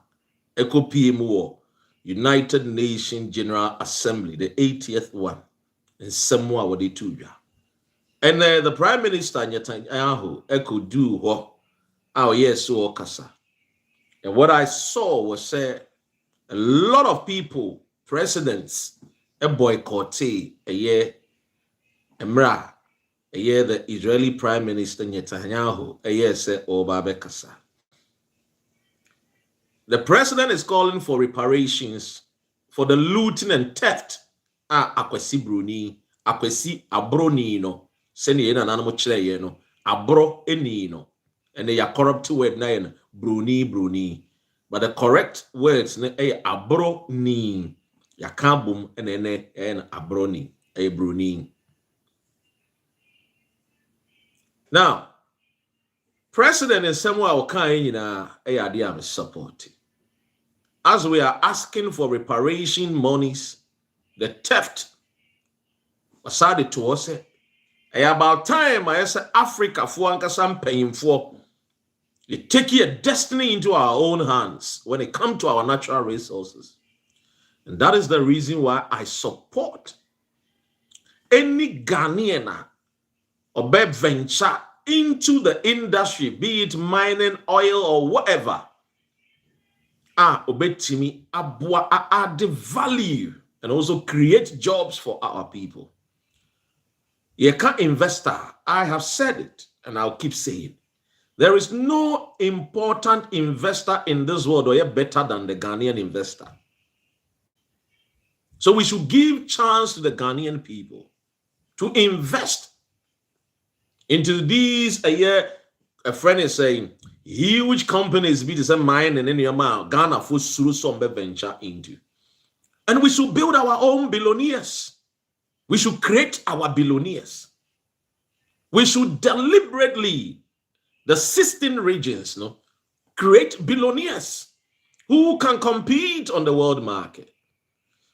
Eco PMO, United Nations General Assembly, the 80th one, and some more what they do. And the Prime Minister Netanyahu Eco do what our yes so kasa. And what I saw was a lot of people, presidents, a boycott a year, the Israeli Prime Minister Netanyahu, a year say Obabekasa. The president is calling for reparations for the looting and theft. Akwesi Bruni, Akwesi Abroni no, seni na nanamu chile no, Abro eni no, and they are corrupt word na Bruni. But the correct words ne Abro ni, Yakabum and Abroni, Bruni. Now, President is somewhere I'm supporting. As we are asking for reparation monies, the theft was added to us. About time I say Africa for Ankasam paying for. You take your destiny into our own hands when it comes to our natural resources. And that is the reason why I support any Ghanaian or venture into the industry, be it mining, oil, or whatever, obetimi abua add value and also create jobs for our people. You can't investor. I have said it and I'll keep saying. There is no important investor in this world or better than the Ghanaian investor. So we should give chance to the Ghanaian people to invest into these. A friend is saying, huge companies be the same mine and any amount Ghana for some venture into. And we should build our own billionaires. We should create our billionaires. We should deliberately, the 16 regions, create billionaires who can compete on the world market.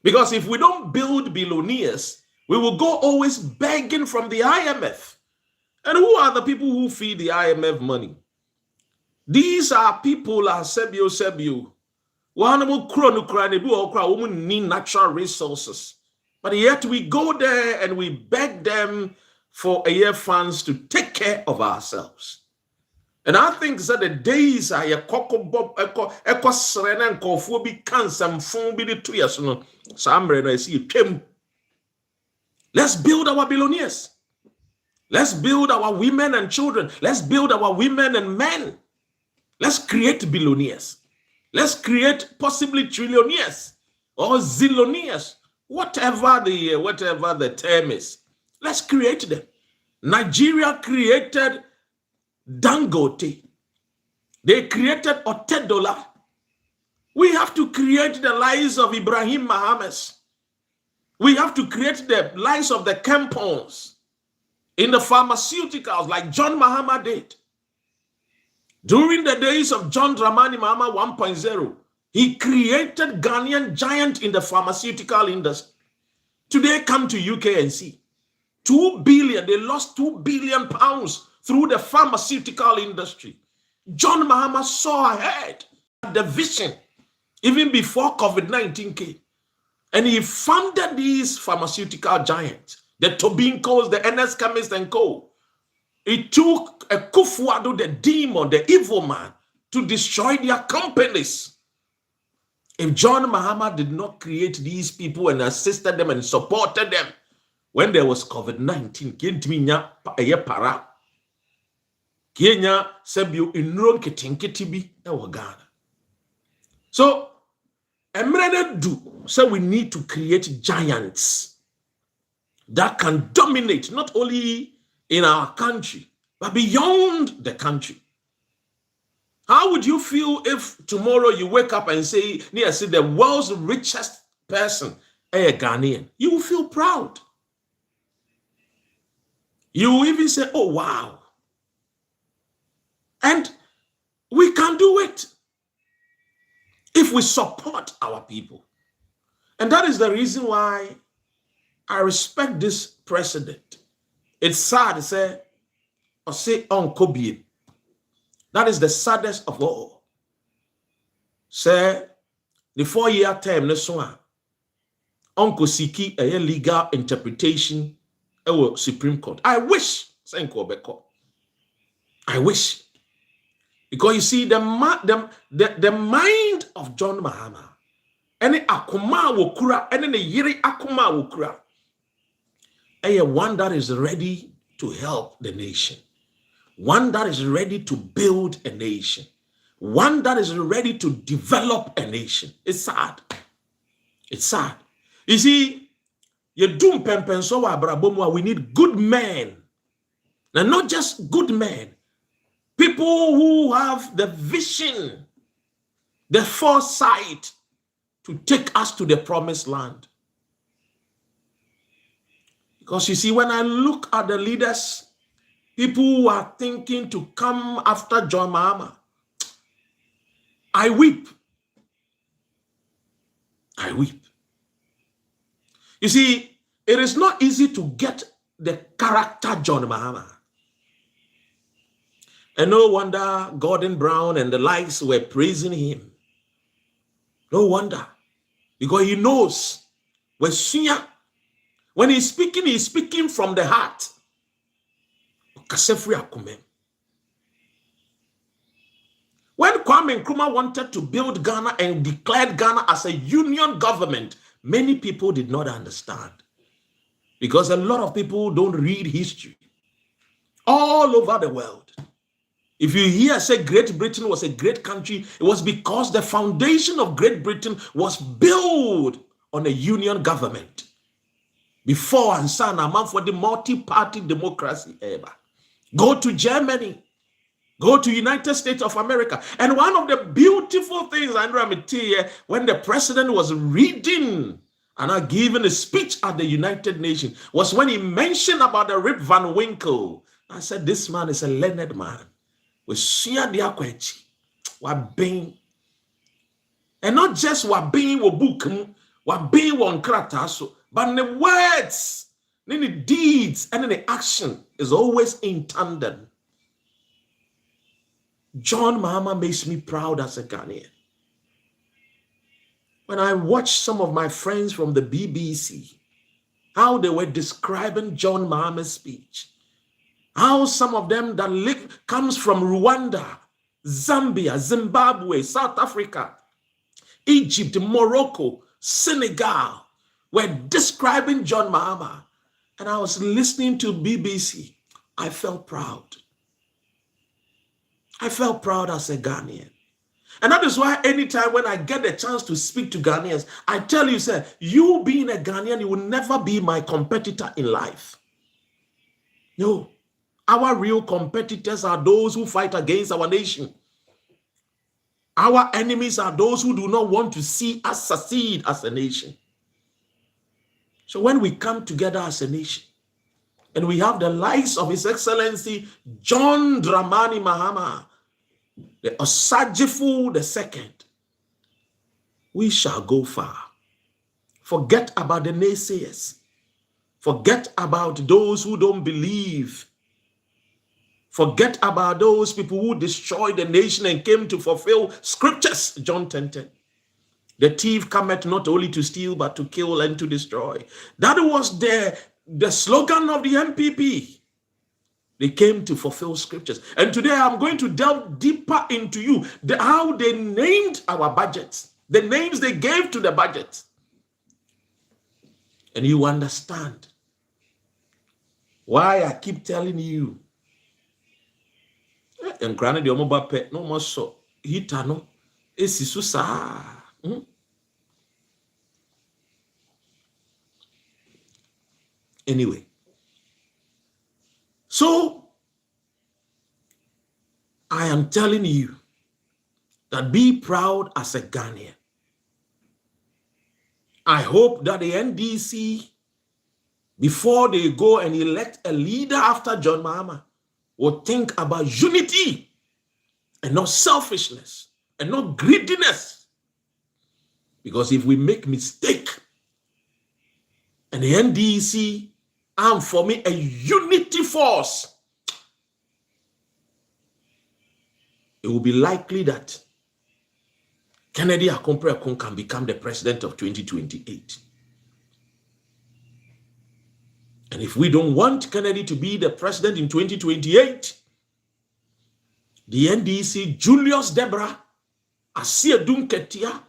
Because if we don't build billionaires, we will go always begging from the IMF. And who are the people who feed the IMF money? These are people like Sebio. We need natural resources. But yet we go there and we beg them for funds to take care of ourselves. And I think that the days are let's build our billionaires. Let's build our women and children. Let's build our women and men. Let's create billionaires. Let's create possibly trillionaires or zillionaires, whatever the term is. Let's create them. Nigeria created Dangote. They created Otedola. We have to create the lives of Ibrahim Mahama. We have to create the lives of the Kempons in the pharmaceuticals like John Mahama did. During the days of John Dramani Mahama 1.0, he created Ghanaian giant in the pharmaceutical industry. Today, come to UK and see. 2 billion, they lost 2 billion pounds through the pharmaceutical industry. John Mahama saw ahead the vision even before COVID-19 came. And he funded these pharmaceutical giants, the Tobinkos, the NS Chemist and Co. It took a Kufuado, the demon, the evil man, to destroy their companies. If John Mahama did not create these people and assisted them and supported them when there was COVID-19, so so we need to create giants that can dominate not only in our country, but beyond the country. How would you feel if tomorrow you wake up and say, the world's richest person, a Ghanaian? You will feel proud. You will even say, oh, wow. And we can do it if we support our people. And that is the reason why I respect this president. It's sad to say, or say Uncle Bien. That is the saddest of all. Say, the 4-year term, this one, Uncle Siki, a legal interpretation, a Supreme Court. I wish, I wish. Because you see, the mind of John Mahama, any akuma wokura, any yiri akuma wokura, one that is ready to help the nation, one that is ready to build a nation, one that is ready to develop a nation. It's sad. It's sad. You see, we need good men, and not just good men, people who have the vision, the foresight to take us to the promised land. Because you see, when I look at the leaders, people who are thinking to come after John Mahama, I weep. I weep. You see, it is not easy to get the character John Mahama. And no wonder Gordon Brown and the likes were praising him. No wonder. Because he knows when he's speaking from the heart. Kasefri Akume. When Kwame Nkrumah wanted to build Ghana and declared Ghana as a union government, many people did not understand. Because a lot of people don't read history. All over the world. If you hear say Great Britain was a great country, it was because the foundation of Great Britain was built on a union government. Before and son, a man for the multi-party democracy ever. Go to Germany. Go to United States of America. And one of the beautiful things, Andrea, when the president was reading and giving a speech at the United Nations, was when he mentioned about the Rip Van Winkle. I said, this man is a learned man. We share the akwechi. And not just what being a book, what being one krataso, but in the words, in the deeds, and in the action is always in tandem. John Mahama makes me proud as a Ghanaian. When I watch some of my friends from the BBC, how they were describing John Mahama's speech, how some of them that comes from Rwanda, Zambia, Zimbabwe, South Africa, Egypt, Morocco, Senegal, were describing John Mahama. And I was listening to BBC. I felt proud. I felt proud as a Ghanaian. And that is why anytime when I get the chance to speak to Ghanaians, I tell you, sir, you being a Ghanaian, you will never be my competitor in life. No. Our real competitors are those who fight against our nation. Our enemies are those who do not want to see us succeed as a nation. So when we come together as a nation, and we have the likes of His Excellency John Dramani Mahama, the Osagyefo II, we shall go far. Forget about the naysayers. Forget about those who don't believe. Forget about those people who destroyed the nation and came to fulfill scriptures. John 10:10. The thief cometh not only to steal, but to kill and to destroy. That was the slogan of the MPP. They came to fulfill scriptures. And today I'm going to delve deeper into how they named our budgets, the names they gave to the budget. And you understand why I keep telling you. And granted, the mobile pet no more so hitano is susa. Anyway, so I am telling you that be proud as a Ghanaian. I hope that the NDC, before they go and elect a leader after John Mahama, will think about unity and not selfishness and not greediness. Because if we make mistake and the NDC arm for me a unity force, it will be likely that Kennedy Akompre-Akun can become the president of 2028. And if we don't want Kennedy to be the president in 2028, the NDC, Julius Deborah, Asia Dunketia,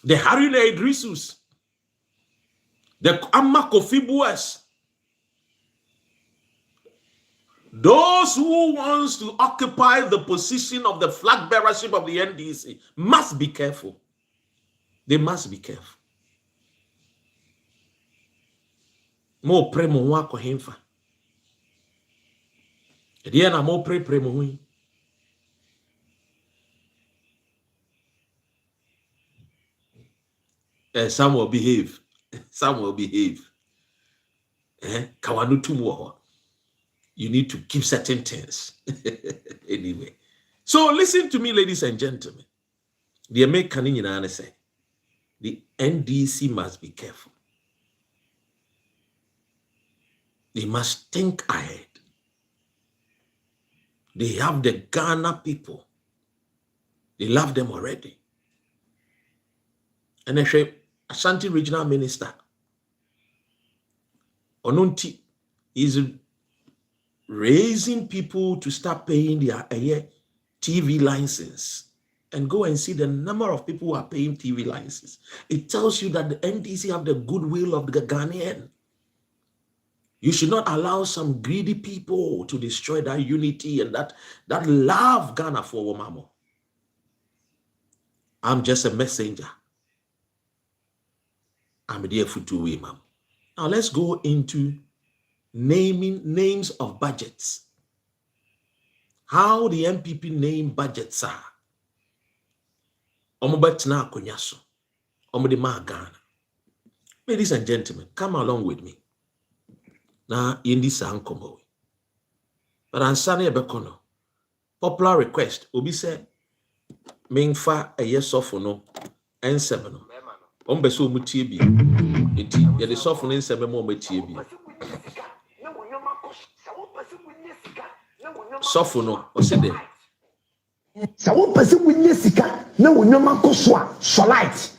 the Haruna Idrisus, the Amma Kofi Bues, those who wants to occupy the position of the flag bearership of the NDC must be careful. They must be careful. Mo pre mo wa ko hemfa. Ediya na mo pre mo hui. Some will behave. Some will behave. Kawanu tumo. You need to keep certain things. Anyway. So listen to me, ladies and gentlemen. The American say the NDC must be careful. They must think ahead. They have the Ghana people. They love them already. And I say, Ashanti Regional Minister, Onunti, is raising people to start paying their TV license. And go and see the number of people who are paying TV license. It tells you that the NDC have the goodwill of the Ghanaian. You should not allow some greedy people to destroy that unity and that love Ghana for Womamo. I'm just a messenger. I'm there for 2 weeks, ma'am. Now let's go into naming names of budgets. How the MPP name budgets are. Ladies and gentlemen, come along with me. Now, in this ankomo. But ansani ebekono. Popular request. Obi say, Mingfa a yes of no, and seven. Ombeso mutiebi. Eti, ya de soften in 7 more mutiebi. Sofono, or say there. So one person with Jessica, no, no man go so light.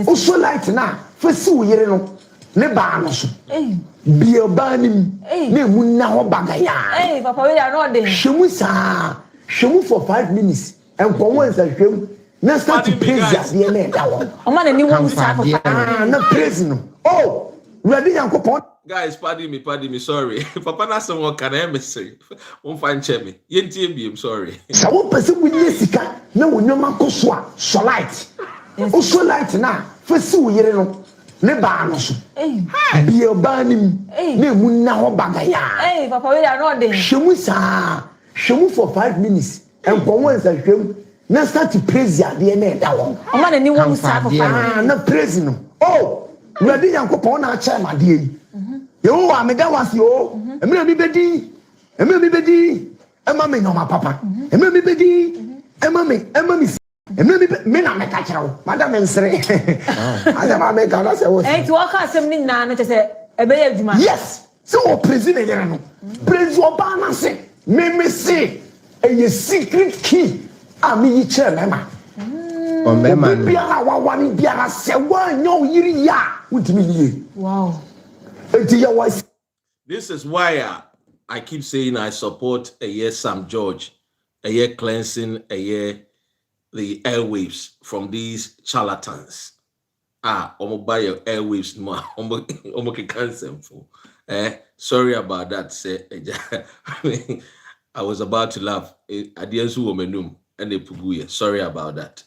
Also light now, for so you know, Nebanos. Be a banning, ne munna bagaya. Hey, Papa, we are not there. Shemusa, shemu for 5 minutes, and for once I shemu. Now start to praise the name that one. Oh man, anyone not praising. Oh, ready, Uncle Pot. Guys, pardon me, sorry. Papa na someone can I say? Won't find me. Yenti I'm sorry. So one person with Jessica, no man go so light. Also light now, for so you know. Nebanos. Be a banning, ne munna bagaya. Hey, Papa, we are not there. Shemusa, shemu for 5 minutes, and for once I shemu. Now start to praise the name that one. Oh man, anyone not praising. Oh, ready, Uncle Pona, chair, my dear. Yo, I'm a gawas, yo. And me bedi, and me bedi, and mammy, no, my papa. And me bedi, and mammy, and me not make a chow. Madam and say, I never make a lass. Hey, to walk out some nana to say, a baby. Yes, so president, praise your balance. Me say, a secret key. Ami yiche mema. Biara wa wani biara se wa nyo yiri ya utimi ye. Wow. This is why I keep saying I support Sam George, cleansing the airwaves from these charlatans. Omo buy your airwaves no omo ke cancel for. Sorry about that. Say I was about to laugh. Adiensu womenum. And the puguye. Sorry about that.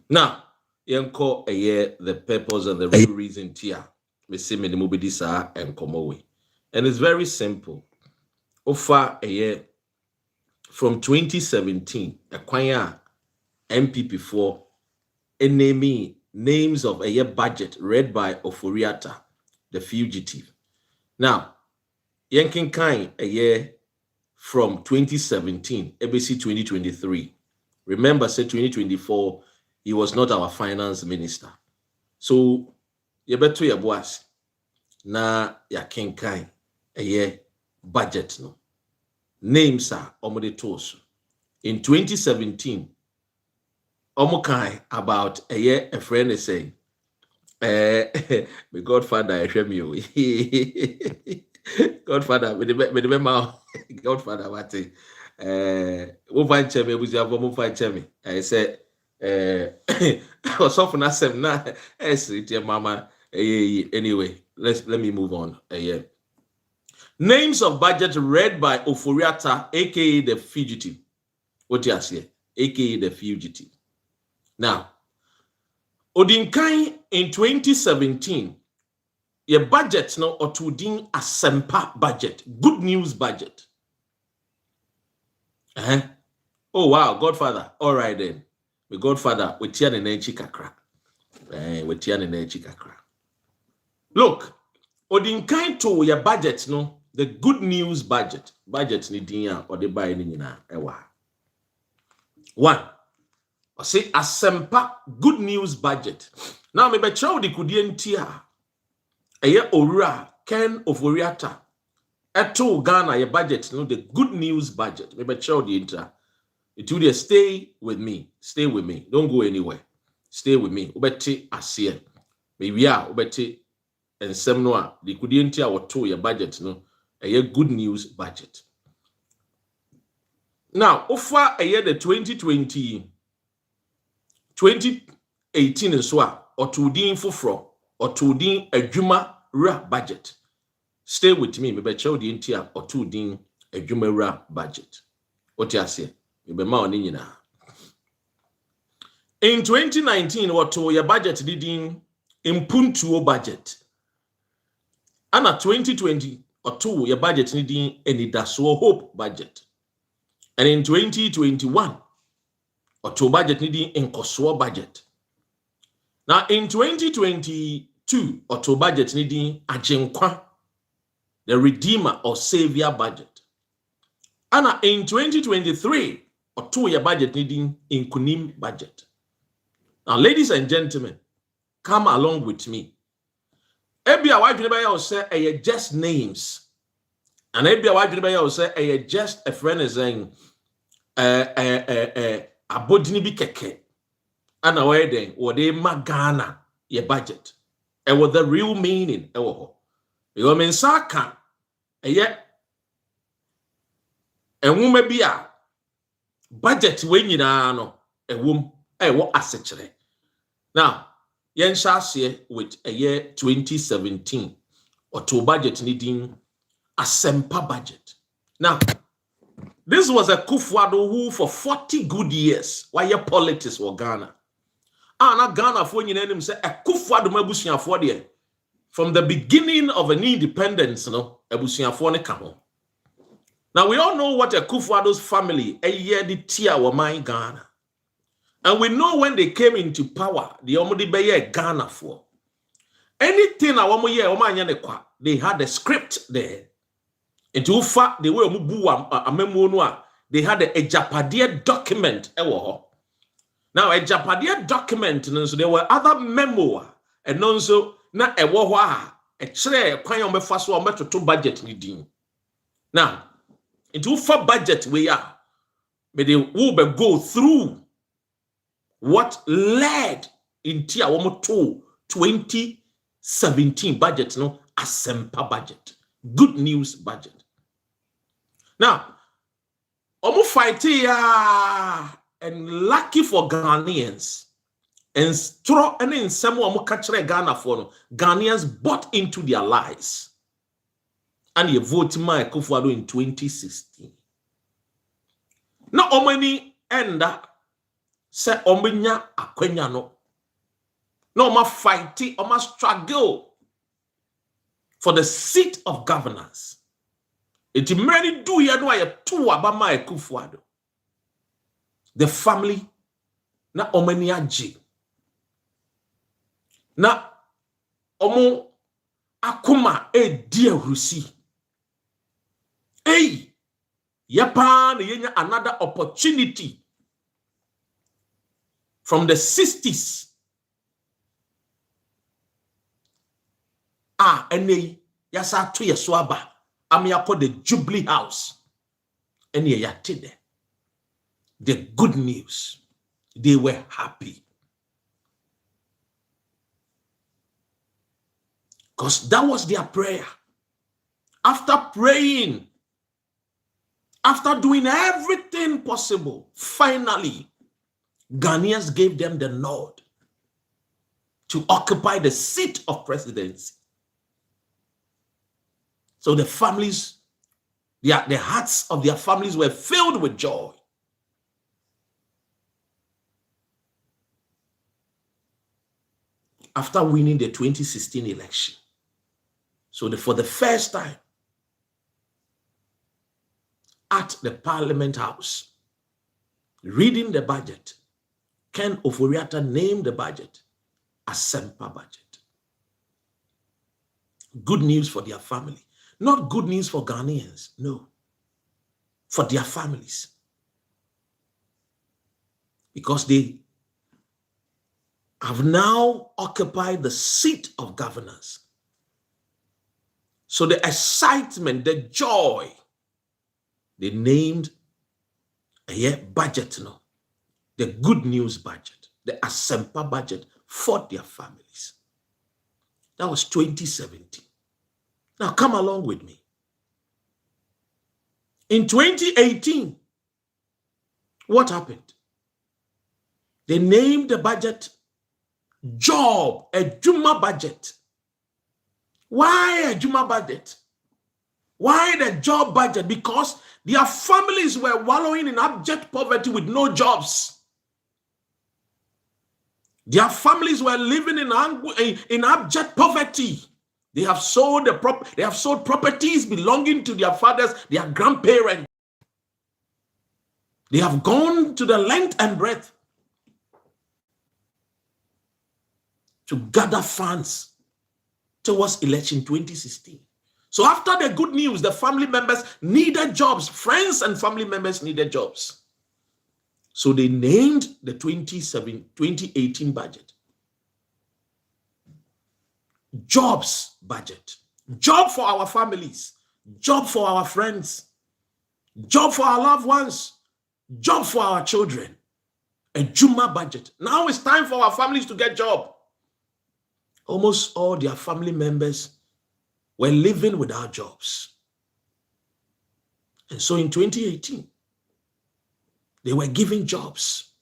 Now, yenko the purpose and the real reason tia. Me see me the mubidisa and komowe. And it's very simple. Ofa from 2017, acquire MPP4 enemy names of a budget read by Ofori-Atta, the fugitive. Now, yenkin kind from 2017, ABC 2023. Remember, say 2024, he was not our finance minister. So, you better your boss. Na ya kenkai budget no. Names are omode tosu. In 2017, omokai about a friend is saying, my godfather, Godfather, Godfather, what? We'll find Chemi, we'll find Chemi. I said, so for now, dear mama. Anyway, let me move on. Names of budget read by Ofori-Atta, aka the fugitive. What you say? Aka the fugitive. Now, Odinkai in 2017. Your budget no otudin asempa budget, good news budget. Oh wow, Godfather. All right then. The Godfather, we tian in kakra. We tian in kakra. Look, Odinkai to your budget no, the good news budget. Budget ni dinya or the buy ni na ewa. 1. I say asempa good news budget. Now me be chow di kudien tia. Ora Ken Ofori-Atta. Eto Ghana your budget, no, the good news budget. Maybe show the inter. It will stay with me. Stay with me. Don't go anywhere. Stay with me. Ubeti asie. Maybe ubeti and semnoa. The kudientia or to your budget, no. A good news budget. Now, offer a year the 2018 and so or to din fufro or to din adwuma ra budget. Stay with me, me be chow di intia or to din adwuma ra budget. What you say? Me be ma oni nyina. In 2019, what to your budget didn't impuntuo budget. And at 2020 or two, your budget needing any daso hope budget. And in 2021, or two budget needing in Kosovo budget. Now in 2022, or two budget needing Ajenkwa, the Redeemer or Savior budget. And in 2023, or two your budget needing in Kunim budget. Now, ladies and gentlemen, come along with me. Ebia wajibaya will say just names. And ebia wajibaya will say just a friend is saying abodini bi keke. And away then what they magana ye budget. And what the real meaning you mean saka and woman be a budget when you know a woman. What asset? Now, yen shall say with a year 2017 or to budget needing a semper budget. Now, this was a Kufuado who for 40 good years, why your politics were Ghana. Not Ghana for you name say a Kufuado mabusia for there. From the beginning of an independence, no, a busia for ne kamo. Now we all know what a Kufuado's family a year the tia were my Ghana. And we know when they came into power, the Omodi Beye Ghana for anything they had a script there. Into fact, they were they had a Japadia document. Now, a Japadia document, so there were other memo, and also na a wawa, a tray, a quayom faso meto to budget needing. Now, into for budget we are, but they will go through. What led into our 2017 budget, no, a semper budget, good news budget. Now, omo fight and lucky for Ghanaians, and straw and in some omo catchere Ghana for no, Ghanaians bought into their lies, and you vote my Kufuado in 2016. Now, omani enda. Say omenya akwenya no. No ma fighting, or ma struggle for the seat of governance. It many do ya no ya two abama Kufuado. The family na omenya ji. Na omo akuma dear Rusi. Hey, yapa na yenya another opportunity. From the 60s. And yasa to yaswaba. Amiako the Jubilee House. And yatide. The good news. They were happy. Because that was their prayer. After praying, after doing everything possible, finally, Ghanaians gave them the nod to occupy the seat of presidency. So the families, the hearts of their families were filled with joy. After winning the 2016 election. So for the first time at the Parliament House, reading the budget, Ken Ofori-Atta named the budget a semper budget. Good news for their family. Not good news for Ghanaians, no. For their families. Because they have now occupied the seat of governance. So the excitement, the joy, they named a budget now. The good news budget, the semper budget for their families. That was 2017. Now come along with me. In 2018, What happened? They named the budget job, a Juma budget. Why a Juma budget? Why the job budget? Because their families were wallowing in abject poverty with no jobs. Their families were living in abject poverty. They have sold properties belonging to their fathers, their grandparents. They have gone to the length and breadth to gather funds towards election 2016. So after the good news, the family members needed jobs. Friends and family members needed jobs. So they named the 2018 budget jobs budget. Job for our families, job for our friends, job for our loved ones, job for our children. A Juma budget. Now it's time for our families to get job. Almost all their family members were living without jobs. And so in 2018, they were given jobs.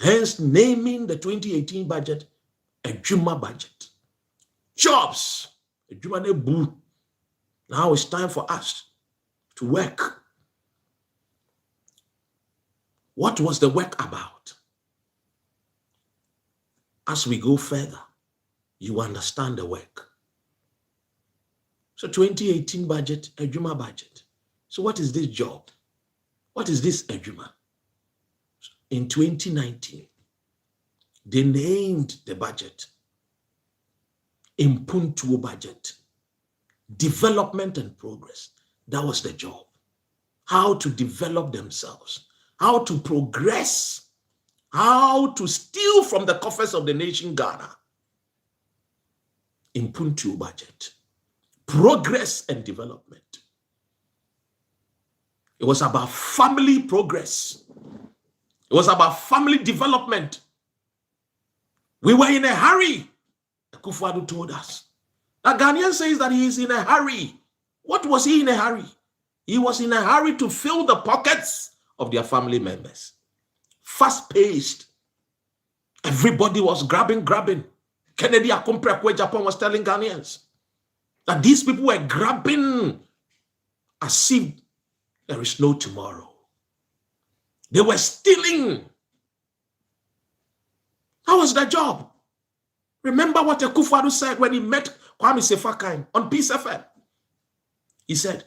Hence, naming the 2018 budget a Juma budget. Jobs. A Juma nebu. Now it's time for us to work. What was the work about? As we go further, you understand the work. So 2018 budget, a Juma budget. So what is this job? What is this a Juma? In 2019, they named the budget Impuntuo budget. Development and progress. That was the job. How to develop themselves. How to progress. How to steal from the coffers of the nation Ghana. Impuntuo budget. Progress and development. It was about family progress. It was about family development. We were in a hurry. Akufo-Addo told us. A Ghanaian says that he is in a hurry. What was he in a hurry? He was in a hurry to fill the pockets of their family members. Fast-paced. Everybody was grabbing. Kennedy Akompre Japan was telling Ghanaians that these people were grabbing as if there is no tomorrow. They were stealing. How was that job? Remember what Akufo-Addo said when he met Kwame Sefakai on Peace FM. He said,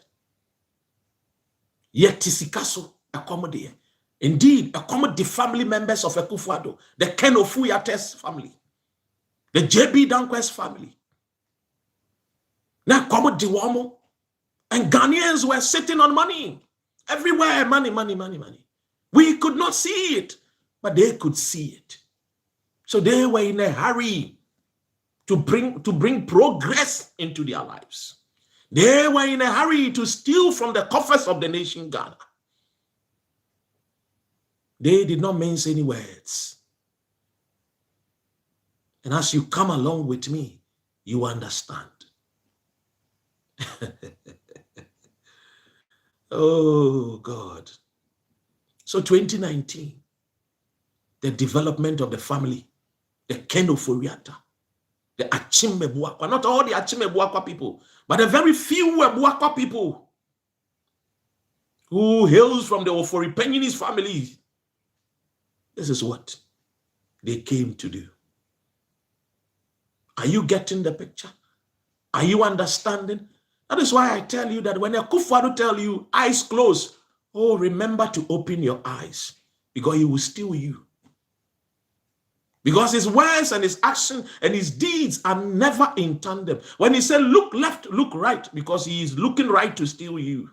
Yetisikaso accommodate. Indeed, accommodate the family members of Akufo-Addo, the Ken Ofori-Atta's family, the JB Danquest's family. Now accommodate the Wamo. And Ghanaians were sitting on money. Everywhere, money. We could not see it, but they could see it. So they were in a hurry to bring progress into their lives. They were in a hurry to steal from the coffers of the nation Ghana. They did not mince any words. And as you come along with me, you understand. Oh, God. So 2019, the development of the family, the Ken Ofori-Atta, the Achimbe-Buakwa, not all the Achimbe-Buakwa people, but a very few Buakwa people who hails from the Ofori-Penyini's family. This is what they came to do. Are you getting the picture? Are you understanding? That is why I tell you that when Akufo-Addo tell you, eyes closed, oh, remember to open your eyes, because he will steal you. Because his words and his action and his deeds are never in tandem. When he said, look left, look right, because he is looking right to steal you.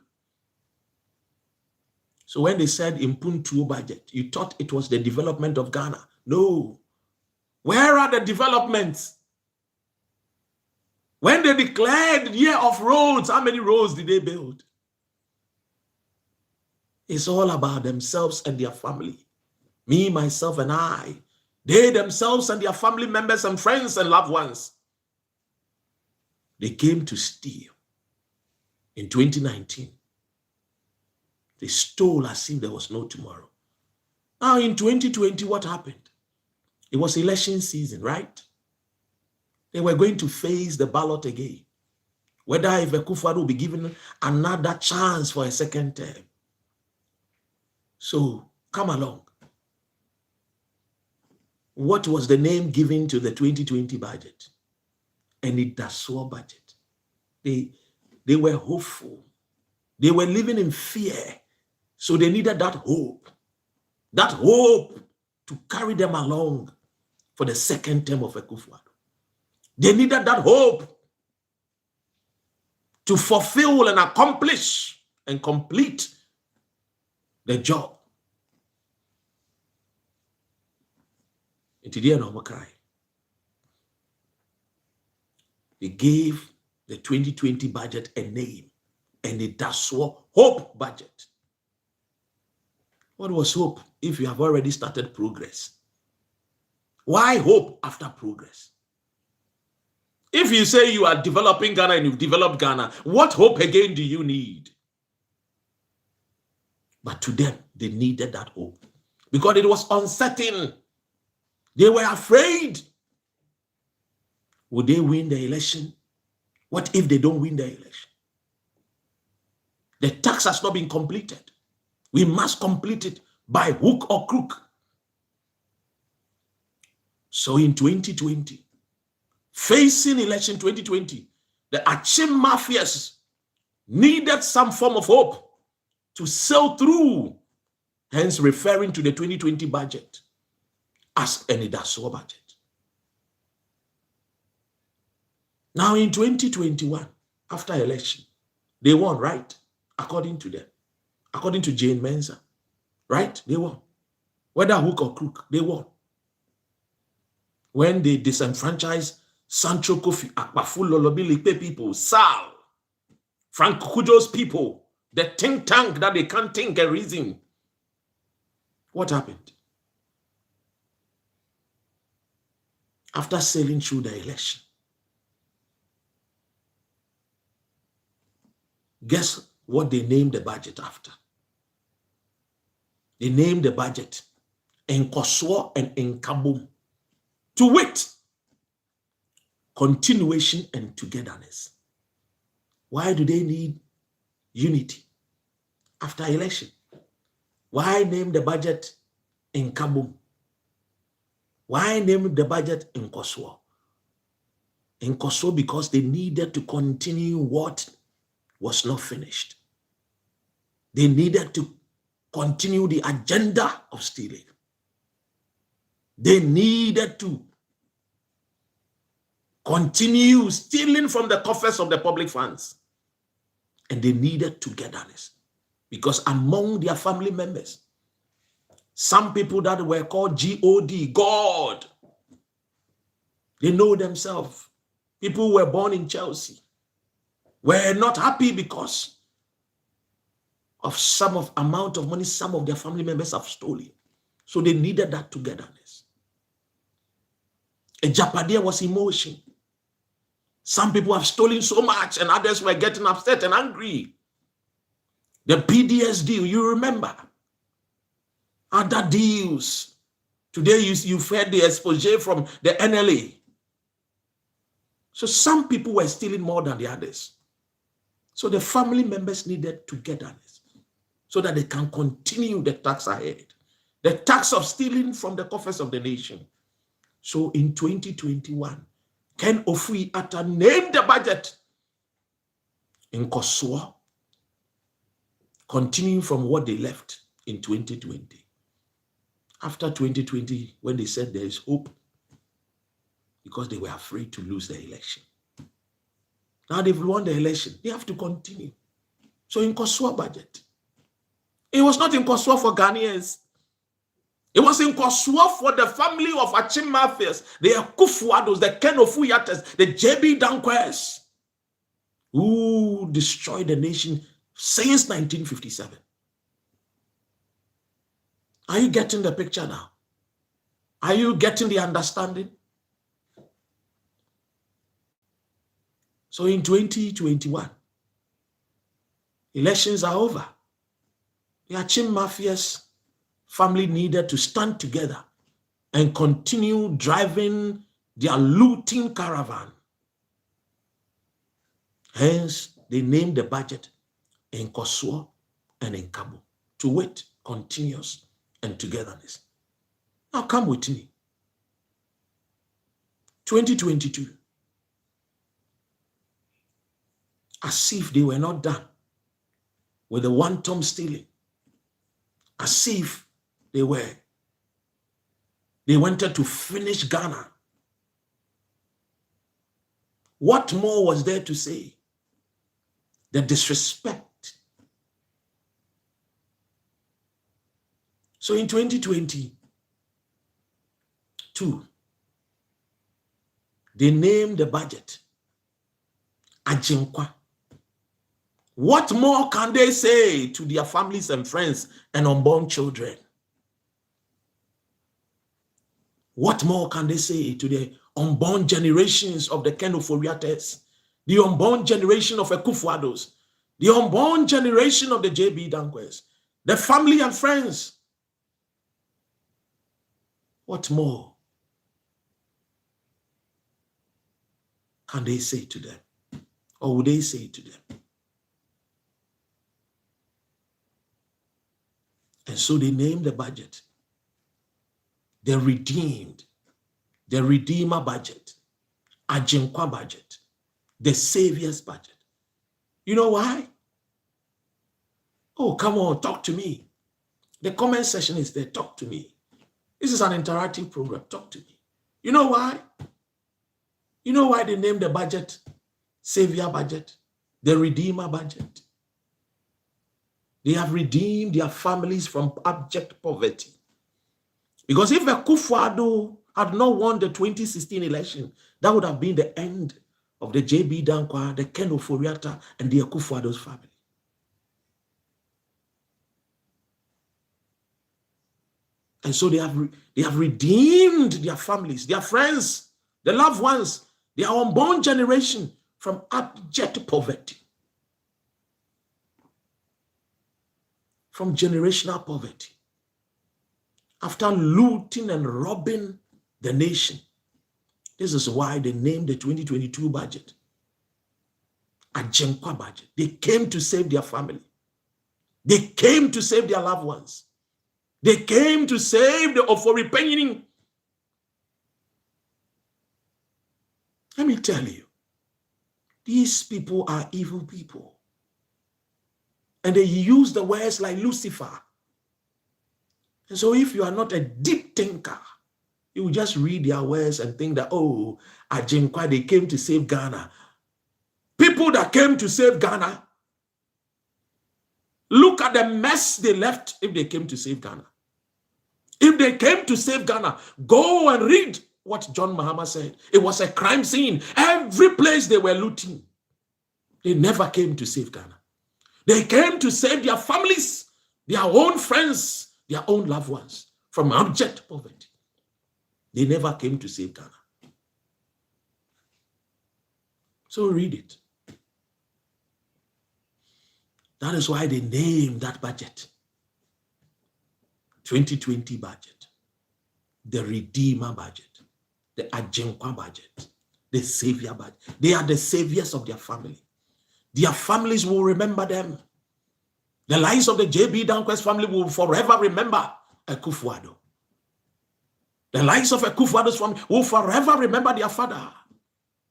So when they said Impuntuo budget, you thought it was the development of Ghana. No. Where are the developments? When they declared year of roads, how many roads did they build? It's all about themselves and their family. Me, myself, and I. They themselves and their family members and friends and loved ones. They came to steal in 2019. They stole as if there was no tomorrow. Now in 2020, what happened? It was election season, right? They were going to face the ballot again. Whether if Akufo-Addo will be given another chance for a second term. So come along. What was the name given to the 2020 budget? And it Dumsor budget. They were hopeful. They were living in fear. So they needed that hope to carry them along for the second term of Akufo-Addo. They needed that hope to fulfill and accomplish and complete the job. They gave the 2020 budget a name, and it Dumsor hope budget. What was hope if you have already started progress? Why hope after progress? If you say you are developing Ghana and you've developed Ghana, what hope again do you need? But to them, they needed that hope because it was uncertain. They were afraid. Would they win the election? What if they don't win the election? The tax has not been completed. We must complete it by hook or crook. So in 2020, facing election 2020, the Achim mafias needed some form of hope to sail through, hence referring to the 2020 budget as an Dumsor budget. Now in 2021, after election, they won, right? According to them. According to Jane Mensa, right? They won. Whether hook or crook, they won. When they disenfranchised Sancho Kofi, Akpafulo Lobilipe people, Sal, Frank Kujo's people, the think tank that they can't think and reason. What happened? After sailing through the election, guess what they named the budget after? They named the budget Nkoswo and Nkabom. To wit, continuation and togetherness. Why do they need unity after election? Why name the budget Nkabom? Why name the budget Nkoswo? Nkoswo because they needed to continue what was not finished. They needed to continue the agenda of stealing. They needed to continue stealing from the coffers of the public funds. And they needed togetherness. Because among their family members, some people that were called G-O-D, God, they know themselves. People who were born in Chelsea were not happy because of some of amount of money some of their family members have stolen. So they needed that togetherness. A Japadia was emotion. Some people have stolen so much and others were getting upset and angry. The PDS deal, you remember. Other deals. Today you've heard the expose from the NLA. So some people were stealing more than the others. So the family members needed togetherness so that they can continue the tax ahead. The tax of stealing from the coffers of the nation. So in 2021, Ken Ofori-Atta named the budget in Nkoswo, continuing from what they left in 2020. After 2020, when they said there is hope, because they were afraid to lose the election. Now they've won the election. They have to continue. So in Nkoswo budget. It was not in Nkoswo for Ghanaians. It was in Nkoswo for the family of Achim mafias, the Akufo-Addos, the Ken Ofori-Attas, the JB Danquers, who destroyed the nation since 1957. Are you getting the picture now? Are you getting the understanding? So in 2021, elections are over. The Achim Mafia's family needed to stand together and continue driving their looting caravan. Hence, they named the budget in Kosua and in Cabo to wait, continuous and togetherness. Now come with me. 2022. As if they were not done with the one-tom stealing. As if they wanted to finish Ghana. What more was there to say? The disrespect. So in 2022, they named the budget Ajinkwa. What more can they say to their families and friends and unborn children? What more can they say to the unborn generations of the Ken Ofori-Attas, the unborn generation of Akufo-Addos, the unborn generation of the JB Danquers, the family and friends? What more can they say to them? Or would they say to them? And so they named the budget the Redeemer budget, Ajinkwa budget, the Savior's budget. You know why? Oh, come on, talk to me. The comment section is there, talk to me. This is an interactive program, talk to me. You know why? You know why they named the budget Savior budget, the Redeemer budget? They have redeemed their families from abject poverty. Because if Akufo-Addo had not won the 2016 election, that would have been the end of the JB Dankwa, the Ken Ofori-Atta, and the Akufo-Addo's family. And so they have redeemed their families, their friends, the loved ones, their unborn generation from abject poverty. From generational poverty. After looting and robbing the nation. This is why they named the 2022 budget Ajinkwa budget. They came to save their family. They came to save their loved ones. They came to save the Ofori-Penyin. Let me tell you, these people are evil people. And they use the words like Lucifer. And so if you are not a deep thinker, you will just read their words and think that, oh, Ajinkwa, they came to save Ghana. People that came to save Ghana, look at the mess they left if they came to save Ghana. If they came to save Ghana, go and read what John Mahama said. It was a crime scene. Every place they were looting. They never came to save Ghana. They came to save their families, their own friends, their own loved ones from abject poverty. They never came to save Ghana. So read it. That is why they named that budget 2020 budget, the Redeemer budget, the Ajinkwa budget, the Savior budget. They are the saviors of their family. Their families will remember them. The lives of the JB Danquest family will forever remember Akufo-Addo. The lives of Akufo-Addo's family will forever remember their father.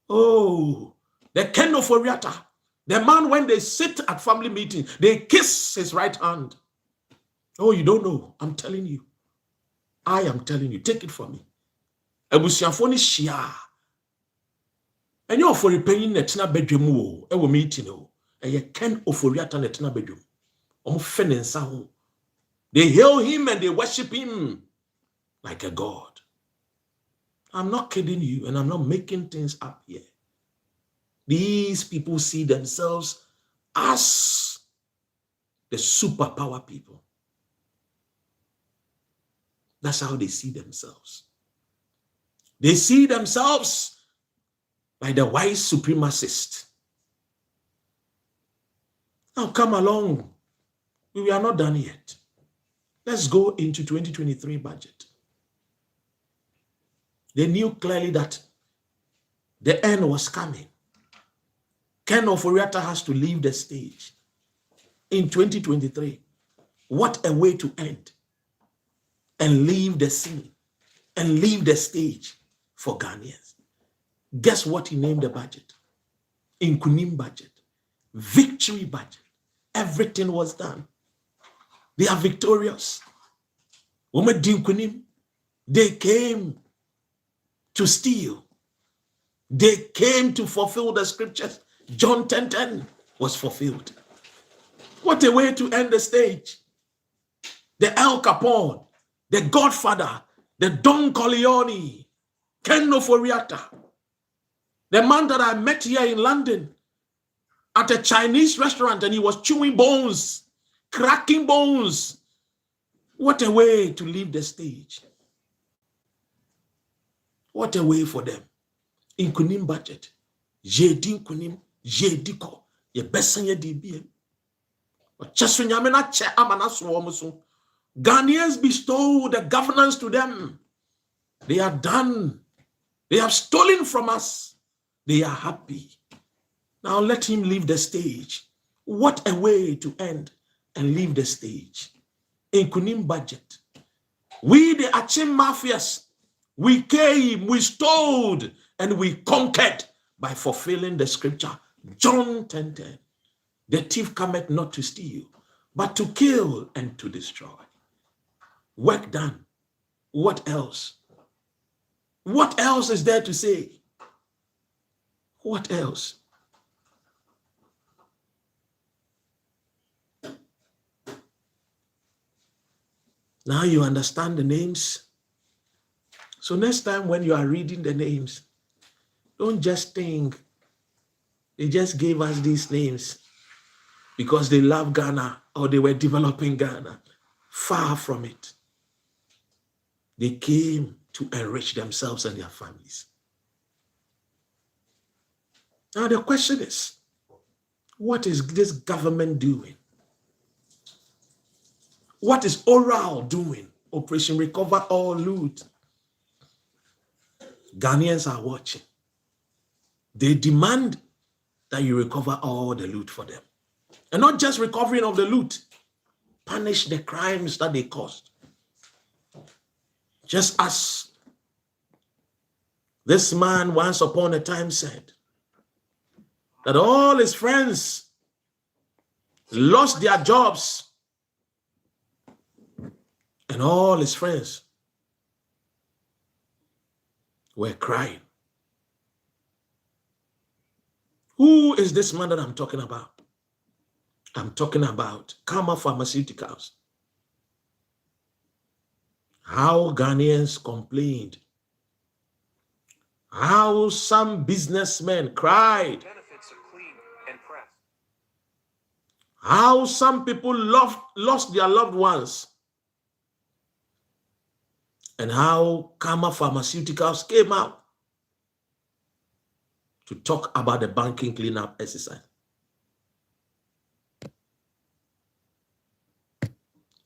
Oh, the Ken Ofori-Atta. The man, when they sit at family meeting, they kiss his right hand. Oh, you don't know. I'm telling you. I am telling you. Take it from me. Ebusiafo ni shia. And you Ofori-Penyin netina bedroom wo. Ewo meeting o. And you Ken Ofori-Atta netina bedroom. They hail him and they worship him like a god. I'm not kidding you, and I'm not making things up here. These people see themselves as the superpower people. That's how they see themselves. They see themselves like the white supremacist. Now come along We are not done yet. Let's go into 2023 budget. They knew clearly that the end was coming. Ken Ofori-Atta has to leave the stage in 2023. What a way to end and leave the scene and leave the stage for Ghanaians. Guess what he named the budget? Nkunim budget, victory budget. Everything was done. They are victorious. They came to steal. They came to fulfill the scriptures. John 10:10 was fulfilled. What a way to end the stage. The El Capone, the Godfather, the Don Corleone, Ken Ofori-Atta, the man that I met here in London at a Chinese restaurant, and he was chewing bones, cracking bones. What a way to leave the stage. What a way for them. Nkunim budget. Jedi nkunim, jedi ko. Ye besan ye DBM. Ghanaians bestow the governance to them. They are done. They have stolen from us. They are happy. Now let him leave the stage. What a way to end and leave the stage. Nkunim budget. We, the Achim mafias, we came, we stole, and we conquered by fulfilling the scripture. John 10:10. The thief cometh not to steal, but to kill and to destroy. Work done. What else? What else is there to say? What else? Now you understand the names. So next time when you are reading the names, don't just think they just gave us these names because they love Ghana or they were developing Ghana. Far from it. They came to enrich themselves and their families. Now the question is, what is this government doing? What is Oral doing? Operation Recover All Loot. Ghanaians are watching. They demand that you recover all the loot for them. And not just recovering of the loot. Punish the crimes that they caused. Just as this man once upon a time said that all his friends lost their jobs and all his friends were crying. Who is this man that I'm talking about? I'm talking about Karma Pharmaceuticals. How Ghanaians complained. How some businessmen cried. How some people lost their loved ones. And how Karma Pharmaceuticals came out to talk about the banking cleanup exercise.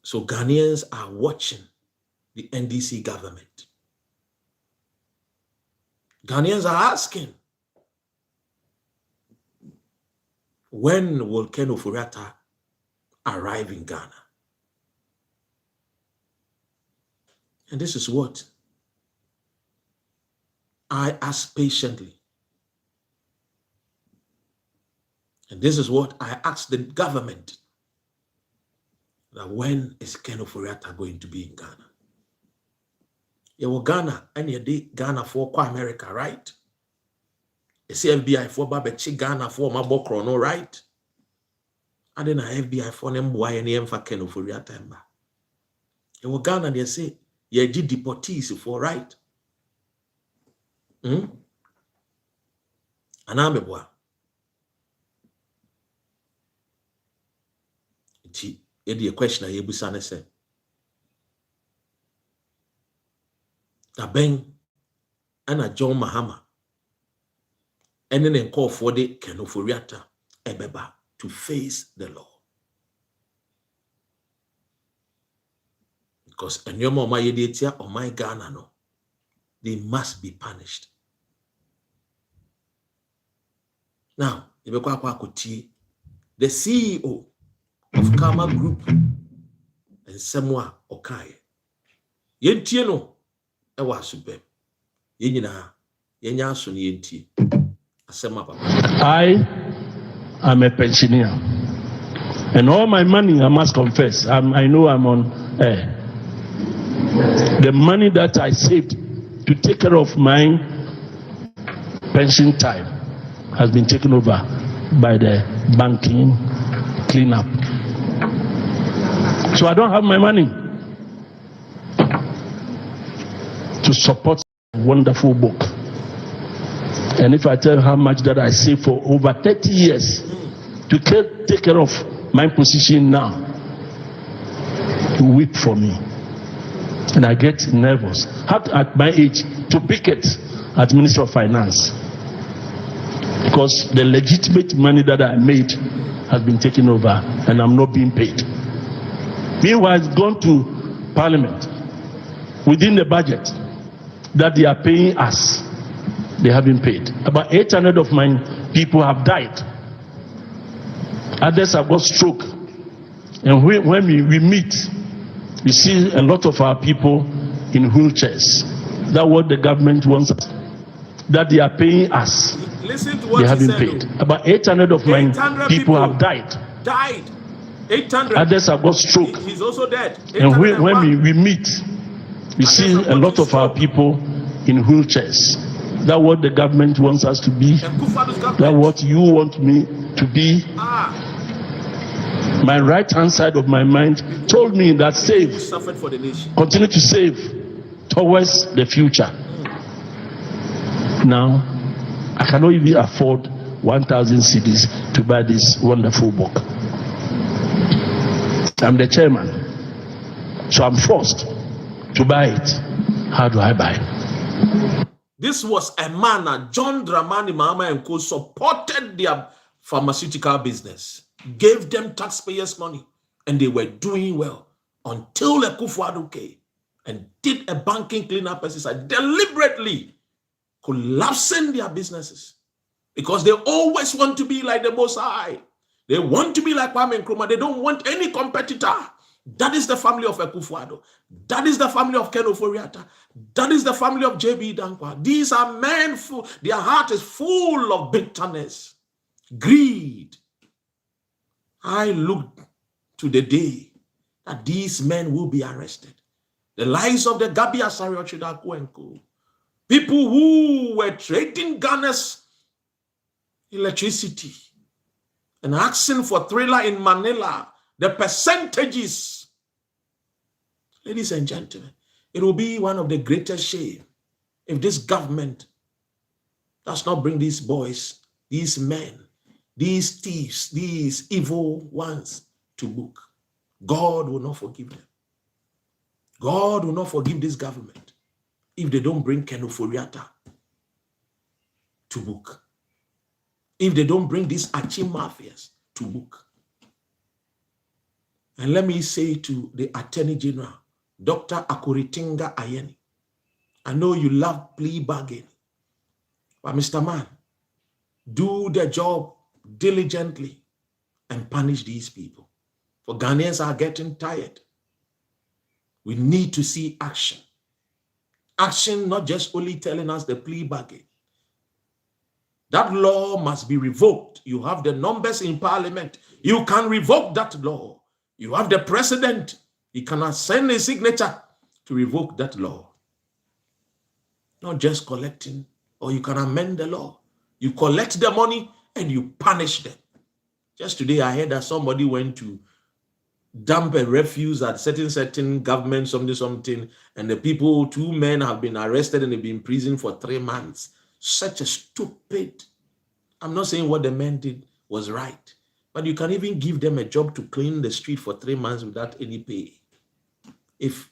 So Ghanaians are watching the NDC government. Ghanaians are asking, when will Ken Ofori-Atta arrive in Ghana? And this is what I ask patiently. And this is what I ask the government. That when is Ken Ofori-Atta going to be in Ghana? You will Ghana and you did Ghana for America, right? You see FBI for Babechi Ghana for Mabokrono, right? And then FBI for them why any for Ken Ofori-Atta. You will Ghana, they say, you did deportees for right. And I'm a boy. It's a question I have said. Ben and John Mahama and then call for the Ken Ofori-Atta Ebeba to face the law. Because enyoma oma yedetia or my Ghana no, they must be punished. Now, the CEO of Karma Group and Samoa Okai. Yentie no, ewa super. Yenyina, yenya so ni yentie. Asema papa. I am a pensioner. And all my money, I must confess, I know I'm on air. The money that I saved to take care of my pension time has been taken over by the banking cleanup. So I don't have my money to support a wonderful book. And if I tell you how much that I saved for over 30 years to take care of my position now, you weep for me. And I get nervous. At my age, to picket at Minister of Finance. Because the legitimate money that I made has been taken over and I'm not being paid. Meanwhile, it's gone to Parliament within the budget that they are paying us. They haven't paid. About 800 of my people have died. Others have got stroke. And when we meet, we see a lot of our people in wheelchairs. That's what the government wants us. That they are paying us. Listen to what they haven't said, paid. About 800 of my people have died. 800. Others have got stroke. He's also dead. And when we meet, we see a lot of our people in wheelchairs. That's what the government wants us to be. That's what you want me to be. My right hand side of my mind told me that save, for the nation. Continue to save towards the future. Now, I cannot even afford 1,000 cedis to buy this wonderful book. I'm the chairman, so I'm forced to buy it. How do I buy? This was a man, John Dramani Mahama and Co. supported their pharmaceutical business, gave them taxpayers' money, and they were doing well until the Akufo-Addo came and did a banking cleanup exercise, deliberately collapsing their businesses because they always want to be like the Most High. They want to be like Kwame Nkrumah. They don't want any competitor. That is the family of Akufo-Addo. That is the family of Ken Ofori-Atta. That is the family of J.B. Dankwa. These are men, their heart is full of bitterness, greed. I look to the day that these men will be arrested. The lives of the Gabi Asari-Ochidaku and Co. People who were trading Ghana's electricity and asking for thriller in Manila, the percentages. Ladies and gentlemen, it will be one of the greatest shame if this government does not bring these boys, these men, these thieves, these evil ones to book. God will not forgive them. God will not forgive this government if they don't bring Ken Ofori-Atta to book. If they don't bring these Achi mafias to book. And let me say to the Attorney General, Dr. Akuritinga Ayeni, I know you love plea bargaining, but Mr. Man, do the job diligently and punish these people. For Ghanaians are getting tired. We need to see action. Action, not just only telling us the plea bargain. That law must be revoked. You have the numbers in Parliament. You can revoke that law. You have the president. He cannot send a signature to revoke that law. Not just collecting, or you can amend the law. You collect the money and you punish them. Just today I heard that somebody went to dump a refuse at certain government, something, and the people, 2 men have been arrested and they've been in prison for 3 months. Such a stupid. I'm not saying what the men did was right, but you can even give them a job to clean the street for 3 months without any pay. If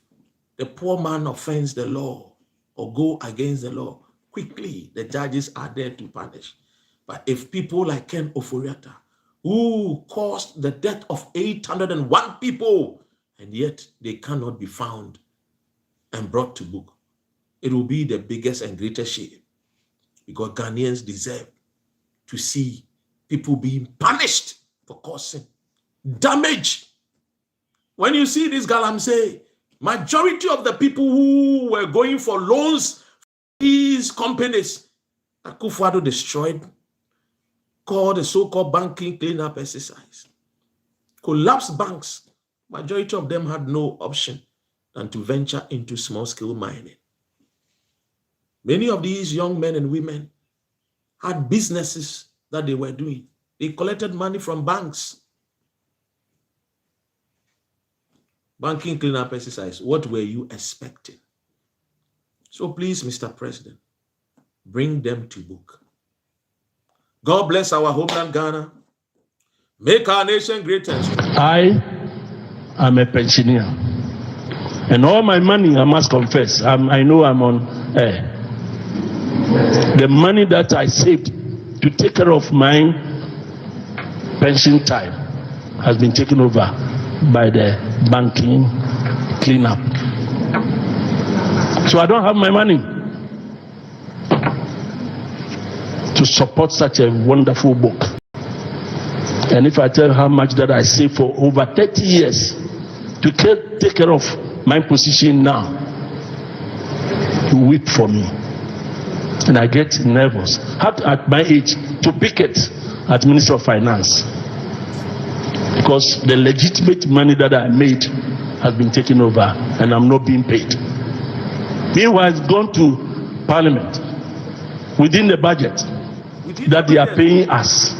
the poor man offends the law or go against the law, quickly the judges are there to punish. But if people like Ken Ofori-Atta, who caused the death of 801 people and yet they cannot be found and brought to book. It will be the biggest and greatest shame, because Ghanaians deserve to see people being punished for causing damage. When you see this Galamsey, majority of the people who were going for loans, these companies, Akufo-Addo destroyed, called the so-called banking cleanup exercise. Collapsed banks, majority of them had no option than to venture into small-scale mining. Many of these young men and women had businesses that they were doing. They collected money from banks. Banking cleanup exercise, what were you expecting? So please, Mr. President, bring them to book. God bless our homeland Ghana. Make our nation great and strong. I am a pensioner. And all my money, I must confess, I know I'm on air. The money that I saved to take care of my pension time has been taken over by the banking cleanup. So I don't have my money to support such a wonderful book. And if I tell how much that I saved for over 30 years to take care of my position now, you weep for me. And I get nervous at my age to picket as Minister of Finance, because the legitimate money that I made has been taken over and I'm not being paid. Meanwhile, it's gone to Parliament within the budget that they are paying us.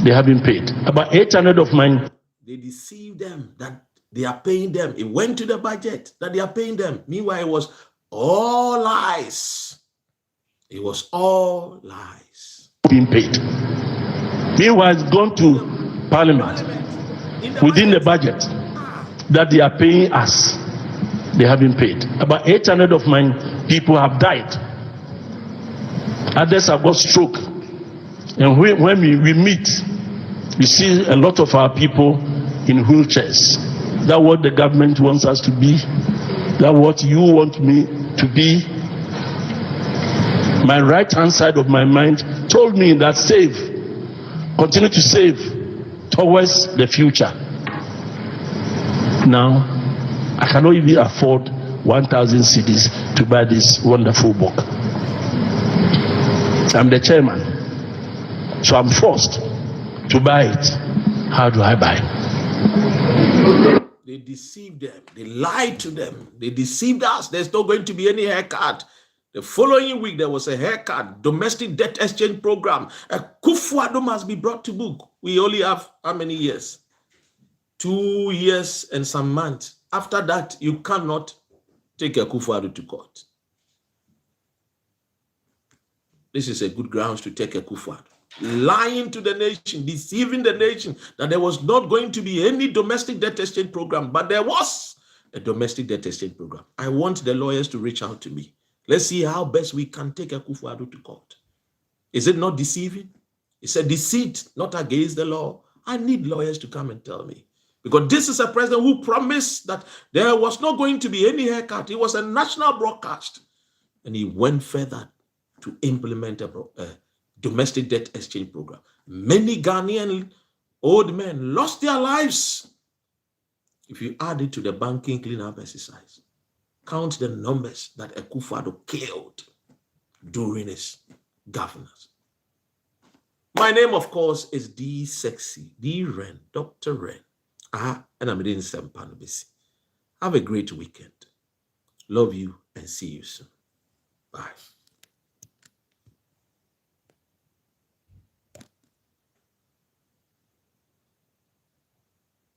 They have been paid about 800 of mine. They deceived them that they are paying them. It went to the budget that they are paying them. Meanwhile, it was all lies. It was all lies. Being paid. Meanwhile, it's gone to Parliament within the budget that they are paying us. They have been paid. About 800 of my people have died. Others have got stroke. And when we meet, we see a lot of our people in wheelchairs. That's what the government wants us to be. That's what you want me to be. My right-hand side of my mind told me that save, continue to save towards the future. Now, I cannot even afford 1,000 cedis to buy this wonderful book. I'm the chairman, so I'm forced to buy it. How do I buy? They deceived them. They lied to them. They deceived us. There's not going to be any haircut. The following week, there was a haircut, domestic debt exchange program. Akufo-Addo must be brought to book. We only have how many years? 2 years and some months. After that, you cannot take Akufo-Addo to court. This is a good grounds to take Akufo-Addo. Lying to the nation, deceiving the nation that there was not going to be any domestic debt exchange program, but there was a domestic debt exchange program. I want the lawyers to reach out to me. Let's see how best we can take Akufo-Addo to court. Is it not deceiving? It's a deceit, not against the law. I need lawyers to come and tell me. Because this is a president who promised that there was not going to be any haircut. It was a national broadcast. And he went further to implement a domestic debt exchange program. Many Ghanaian old men lost their lives. If you add it to the banking cleanup exercise, count the numbers that Akufo-Addo killed during his governance. My name, of course, is D Sexy, D Ren, Dr. Ren. And I'm in Sempanobisi. Have a great weekend. Love you and see you soon. Bye.